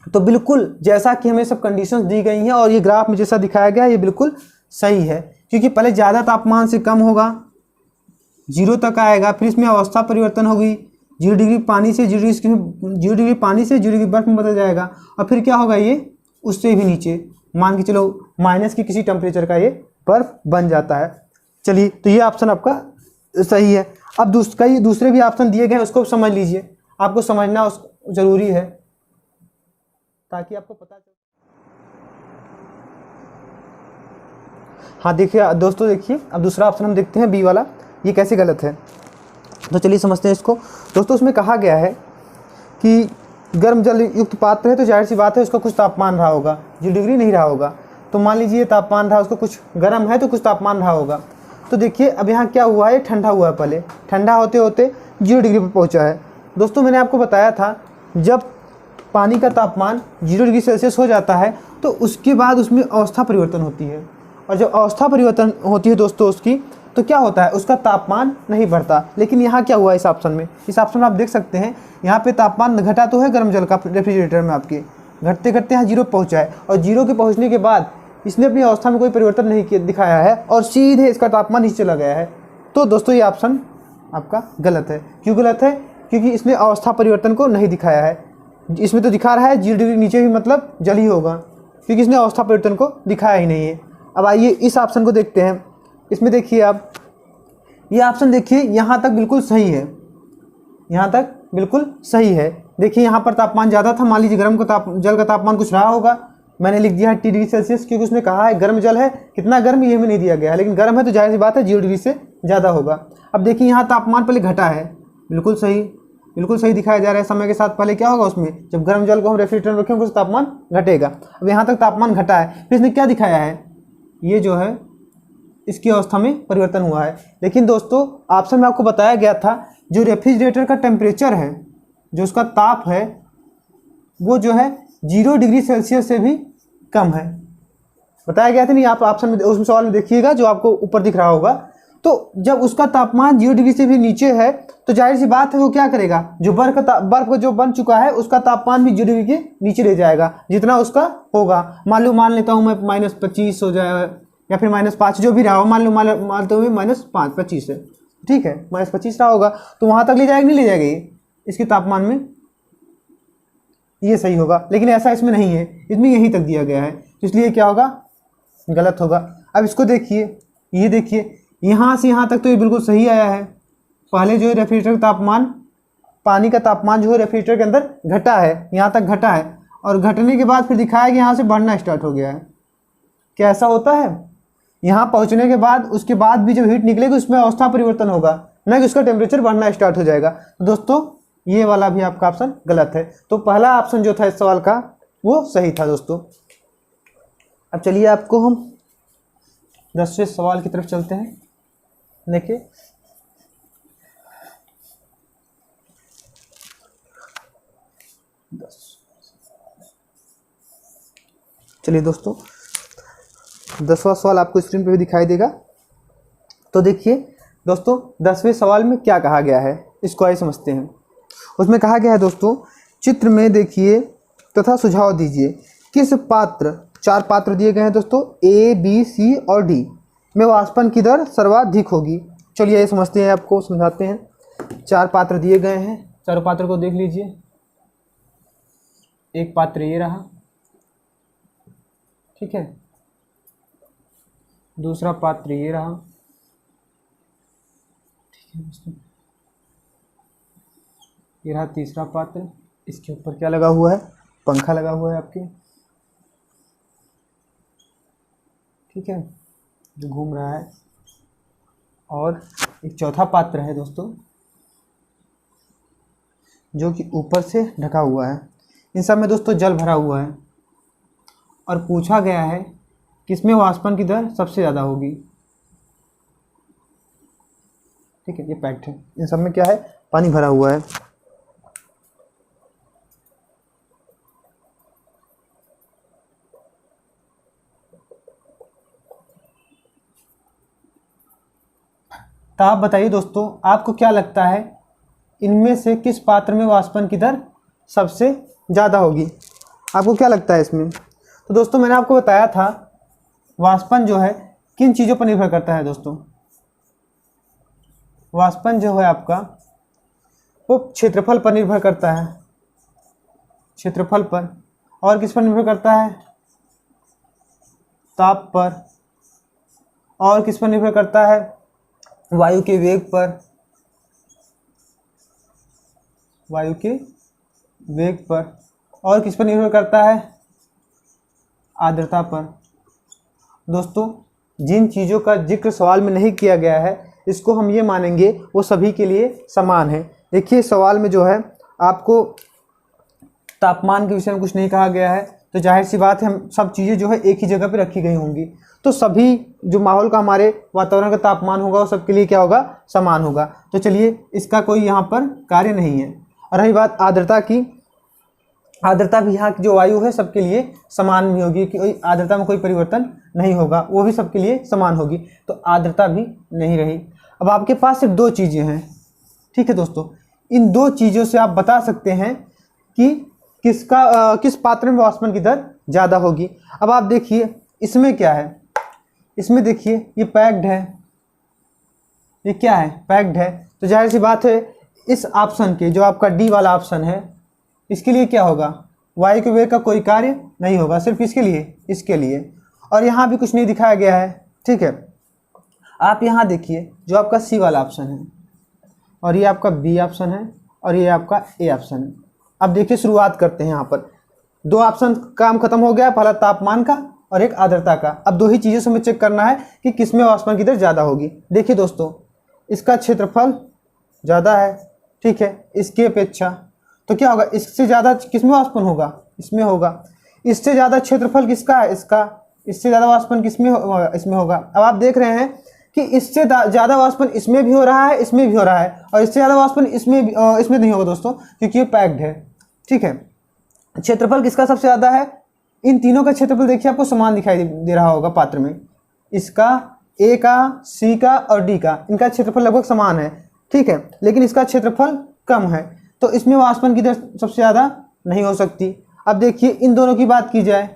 तो बिल्कुल जैसा कि हमें सब कंडीशंस दी गई हैं और ये ग्राफ में जैसा दिखाया गया है ये बिल्कुल सही है, क्योंकि पहले ज़्यादा तापमान से कम होगा, 0 तक आएगा, फिर इसमें अवस्था परिवर्तन होगी, 0 डिग्री पानी से 0 डिग्री बर्फ में बदल जाएगा, और फिर क्या होगा? ये उससे भी नीचे, मान के चलो माइनस की किसी टेम्परेचर का ये बर्फ बन जाता है। चलिए, तो ये ऑप्शन आपका सही है। अब दूसरे भी ऑप्शन दिए गए हैं, उसको समझ लीजिए, आपको समझना ज़रूरी है ताकि आपको पता चले। हाँ देखिए दोस्तों, देखिए अब दूसरा ऑप्शन हम देखते हैं, बी वाला, ये कैसे गलत है। तो चलिए समझते हैं इसको। दोस्तों उसमें कहा गया है कि गर्म जल युक्त पात्र है तो जाहिर सी बात है उसका कुछ तापमान रहा होगा, 0 डिग्री नहीं रहा होगा। तो मान लीजिए तापमान रहा, उसको कुछ गर्म है तो कुछ तापमान रहा होगा। तो देखिए अब यहाँ क्या हुआ है, ठंडा हुआ है, पहले ठंडा होते होते 0 डिग्री पर पहुँचा है। दोस्तों मैंने आपको बताया था जब पानी का तापमान 0 डिग्री सेल्सियस हो जाता है तो उसके बाद उसमें अवस्था परिवर्तन होती है, और जब अवस्था परिवर्तन होती है दोस्तों उसकी, तो क्या होता है? उसका तापमान नहीं बढ़ता। लेकिन यहाँ क्या हुआ इस ऑप्शन में? इस ऑप्शन में आप देख सकते हैं यहाँ पे तापमान घटा तो है गर्म जल का रेफ्रिजरेटर में, आपके घटते घटते यहाँ 0 पहुँचा है, और 0 के पहुँचने के बाद इसने अपनी अवस्था में कोई परिवर्तन नहीं दिखाया है और सीधे इसका तापमान नीचे चला गया है। तो दोस्तों ये ऑप्शन आपका गलत है। क्यों गलत है? क्योंकि इसने अवस्था परिवर्तन को नहीं दिखाया है। इसमें तो दिखा रहा है 0 डिग्री नीचे भी मतलब जल ही होगा, क्योंकि इसने अवस्था परिवर्तन को दिखाया ही नहीं है। अब आइए इस ऑप्शन को देखते हैं। इसमें देखिए आप, ये ऑप्शन देखिए यहाँ तक बिल्कुल सही है, यहाँ तक बिल्कुल सही है। देखिए यहाँ पर तापमान ज़्यादा था, मान लीजिए गर्म का जल का तापमान कुछ रहा होगा, मैंने लिख दिया है 30 डिग्री सेल्सियस, क्योंकि उसने कहा है गर्म जल है, कितना गर्म ये हमें नहीं दिया गया है, लेकिन गर्म है तो जाहिर सी बात है 0 डिग्री से ज़्यादा होगा। अब देखिए यहाँ तापमान पहले घटा है, बिल्कुल सही दिखाया जा रहा है। समय के साथ पहले क्या होगा, उसमें जब गर्म जल को हम रेफ्रिजरेटर में रखेंगे उसका तापमान घटेगा। अब यहाँ तक तापमान घटा है, फिर इसने क्या दिखाया है? ये जो है इसकी अवस्था में परिवर्तन हुआ है। लेकिन दोस्तों ऑप्शन में आपको बताया गया था जो रेफ्रिजरेटर का टेम्परेचर है, जो उसका ताप है, वो जो है 0 डिग्री सेल्सियस से भी कम है, बताया गया था नहीं? आप ऑप्शन में उस सवाल में देखिएगा जो आपको ऊपर दिख रहा होगा। तो जब उसका तापमान 0 डिग्री से भी नीचे है तो जाहिर सी बात है वो क्या करेगा? जो बर्फ का जो बन चुका है उसका तापमान भी 0 डिग्री के नीचे रह जाएगा, जितना उसका होगा। मान लेता हूँ मैं -25 हो जाए या फिर -5 जो भी रहा हो, मानते हुए -25 है, ठीक है, -25 रहा होगा, तो वहाँ तक ले जाएगा नहीं ले जाएगा ये इसके तापमान में? ये सही होगा, लेकिन ऐसा इसमें नहीं है, इसमें यहीं तक दिया गया है, तो इसलिए क्या होगा? गलत होगा। अब इसको देखिए, ये देखिए यहाँ से यहाँ तक तो ये बिल्कुल सही आया है। पहले जो है रेफ्रिजरेटर का तापमान, पानी का तापमान जो है रेफ्रिजरेटर के अंदर घटा है, यहाँ तक घटा है, और घटने के बाद फिर दिखाया कि यहाँ से बढ़ना स्टार्ट हो गया है। क्या ऐसा होता है? यहाँ पहुँचने के बाद उसके बाद भी जब हीट निकलेगी उसमें अवस्था परिवर्तन होगा, न कि उसका टेम्परेचर बढ़ना स्टार्ट हो जाएगा। तो दोस्तों ये वाला भी आपका ऑप्शन गलत है। तो पहला ऑप्शन जो था इस सवाल का वो सही था दोस्तों। अब चलिए आपको हम 10वें सवाल की तरफ चलते हैं। देखिए चलिए दोस्तों 10वां सवाल आपको स्क्रीन पे भी दिखाई देगा। तो देखिए दोस्तों 10वें सवाल में क्या कहा गया है इसको आइए समझते हैं। उसमें कहा गया है दोस्तों, चित्र में देखिए तथा सुझाव दीजिए किस पात्र, 4 पात्र दिए गए हैं दोस्तों, A, B, C और D में वाष्पन की दर सर्वाधिक होगी। चलिए ये समझते हैं, आपको समझाते हैं। 4 पात्र दिए गए हैं, चारों पात्र को देख लीजिए। एक पात्र ये रहा, ठीक है, दूसरा पात्र ये रहा, ठीक है दोस्तों, ये रहा तीसरा पात्र। इसके ऊपर क्या लगा हुआ है? पंखा लगा हुआ है आपके, ठीक है, जो घूम रहा है। और एक चौथा पात्र है दोस्तों जो कि ऊपर से ढका हुआ है। इन सब में दोस्तों जल भरा हुआ है। और पूछा गया है किसमें वाष्पन की दर सबसे ज़्यादा होगी। ठीक है, ये पैक्ट है, इन सब में क्या है, पानी भरा हुआ है। तो आप बताइए दोस्तों, आपको क्या लगता है इनमें से किस पात्र में वाष्पन की दर सबसे ज़्यादा होगी? आपको क्या लगता है इसमें? तो दोस्तों मैंने आपको बताया था वाष्पन जो है किन चीज़ों पर निर्भर करता है दोस्तों। वाष्पन जो है आपका वो क्षेत्रफल पर निर्भर करता है, क्षेत्रफल पर। और किस पर निर्भर करता है? ताप पर। और किस पर निर्भर करता है? वायु के वेग पर, वायु के वेग पर। और किस पर निर्भर करता है? आर्द्रता पर। दोस्तों जिन चीज़ों का जिक्र सवाल में नहीं किया गया है इसको हम ये मानेंगे वो सभी के लिए समान है। देखिए सवाल में जो है आपको तापमान के विषय में कुछ नहीं कहा गया है, तो जाहिर सी बात है हम सब चीज़ें जो है एक ही जगह पे रखी गई होंगी, तो सभी जो माहौल का हमारे वातावरण का तापमान होगा वो सबके लिए क्या होगा, समान होगा। तो चलिए इसका कोई यहाँ पर कार्य नहीं है। और रही बात आर्द्रता की, आर्द्रता भी यहाँ की जो वायु है सबके लिए समान भी होगी, कि आर्द्रता में कोई परिवर्तन नहीं होगा, वो भी सबके लिए समान होगी, तो आर्द्रता भी नहीं रही। अब आपके पास सिर्फ दो चीज़ें हैं। ठीक है दोस्तों, इन दो चीज़ों से आप बता सकते हैं कि किस पात्र में वाष्पन की दर ज़्यादा होगी। अब आप देखिए इसमें क्या है, इसमें देखिए ये पैक्ड है, ये क्या है, पैक्ड है। तो जाहिर सी बात है इस ऑप्शन के जो आपका डी वाला ऑप्शन है इसके लिए क्या होगा, वायु के वेग का कोई कार्य नहीं होगा, सिर्फ इसके लिए, इसके लिए। और यहाँ भी कुछ नहीं दिखाया गया है। ठीक है, आप यहाँ देखिए जो आपका सी वाला ऑप्शन है और ये आपका बी ऑप्शन है और ये आपका ए ऑप्शन है। अब देखिए शुरुआत करते हैं। यहाँ पर दो ऑप्शन काम खत्म हो गया, पहला तापमान का और एक आर्द्रता का। अब दो ही चीज़ों से हमें चेक करना है कि किसमें वाष्पन की दर ज़्यादा होगी। देखिए दोस्तों इसका क्षेत्रफल ज़्यादा है, ठीक है, इसकी अपेक्षा, तो क्या होगा, इससे ज़्यादा किसमें वाष्पन होगा, इसमें होगा। इससे ज़्यादा क्षेत्रफल किसका है, इसका, इससे ज़्यादा वाष्पन किसमें होगा, इसमें होगा। अब आप देख रहे हैं कि इससे ज़्यादा वाष्पन इसमें भी हो रहा है, इसमें भी हो रहा है, और इससे ज़्यादा वाष्पन इसमें नहीं होगा दोस्तों, क्योंकि ये पैक्ड है। ठीक है, क्षेत्रफल किसका सबसे ज़्यादा है, इन तीनों का क्षेत्रफल देखिए आपको समान दिखाई दे रहा होगा पात्र में, इसका, ए का, सी का और डी का, इनका क्षेत्रफल लगभग समान है। ठीक है, लेकिन इसका क्षेत्रफल कम है, तो इसमें वाष्पन की दर सबसे ज़्यादा नहीं हो सकती। अब देखिए इन दोनों की बात की जाए,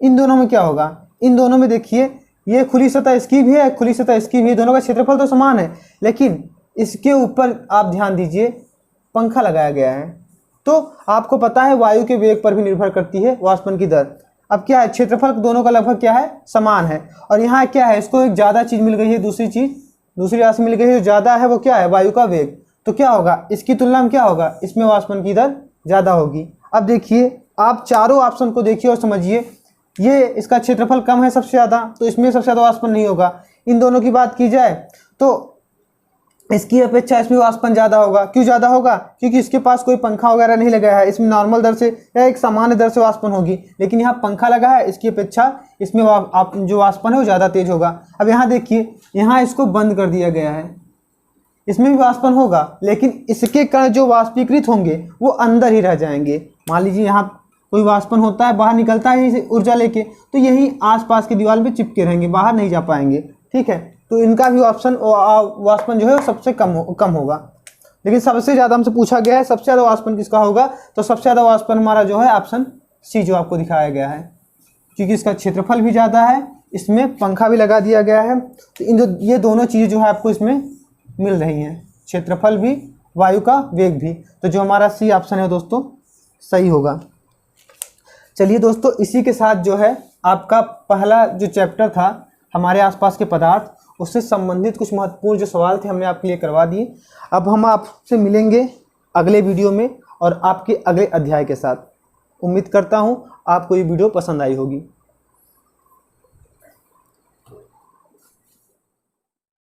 इन दोनों में क्या होगा, इन दोनों में देखिए ये खुली सतह इसकी भी है, खुली सतह इसकी भी है, दोनों का क्षेत्रफल तो समान है, लेकिन इसके ऊपर आप ध्यान दीजिए पंखा लगाया गया है। तो आपको पता है वायु के वेग पर भी निर्भर करती है वाष्पन की दर। अब क्या है, क्षेत्रफल दोनों का लगभग क्या है, समान है, और यहाँ क्या है, इसको एक ज़्यादा चीज़ मिल गई है, दूसरी राशि मिल गई है, जो ज़्यादा है वो क्या है, वायु का वेग। तो क्या होगा, इसकी तुलना में क्या होगा, इसमें वाष्पन की दर ज़्यादा होगी। अब देखिए आप चारों ऑप्शन को देखिए और समझिए, ये इसका क्षेत्रफल कम है सबसे ज़्यादा, तो इसमें सबसे ज़्यादा वाष्पन नहीं होगा। इन दोनों की बात की जाए तो इसकी अपेक्षा इसमें वाष्पन ज़्यादा होगा। क्यों ज़्यादा होगा, क्योंकि इसके पास कोई पंखा वगैरह नहीं लगा है, इसमें नॉर्मल दर से या एक सामान्य दर से वाष्पन होगी, लेकिन यहाँ पंखा लगा है, इसकी अपेक्षा इसमें जो वाष्पन है वो ज़्यादा तेज होगा। अब यहाँ देखिए, यहाँ इसको बंद कर दिया गया है, इसमें भी वाष्पन होगा, लेकिन इसके कण जो वाष्पीकृत होंगे वो अंदर ही रह जाएंगे। मान लीजिए यहाँ कोई वाष्पन होता है, बाहर निकलता है यहीं ऊर्जा लेके, तो यही आसपास की दीवार में चिपके रहेंगे, बाहर नहीं जा पाएंगे। ठीक है, तो इनका भी वाष्पन जो है सबसे कम होगा। लेकिन सबसे ज़्यादा हमसे पूछा गया है सबसे ज़्यादा वाष्पन किसका होगा, तो सबसे ज़्यादा वाष्पन हमारा जो है ऑप्शन सी जो आपको दिखाया गया है, क्योंकि इसका क्षेत्रफल भी ज़्यादा है, इसमें पंखा भी लगा दिया गया है। तो ये दोनों चीज़ें जो है आपको इसमें मिल रही हैं, क्षेत्रफल भी, वायु का वेग भी। तो जो हमारा सी ऑप्शन है दोस्तों सही होगा। चलिए दोस्तों, इसी के साथ जो है आपका पहला जो चैप्टर था हमारे आसपास के पदार्थ, उससे संबंधित कुछ महत्वपूर्ण जो सवाल थे हमने आपके लिए करवा दिए। अब हम आपसे मिलेंगे अगले वीडियो में और आपके अगले अध्याय के साथ। उम्मीद करता हूँ आपको ये वीडियो पसंद आई होगी।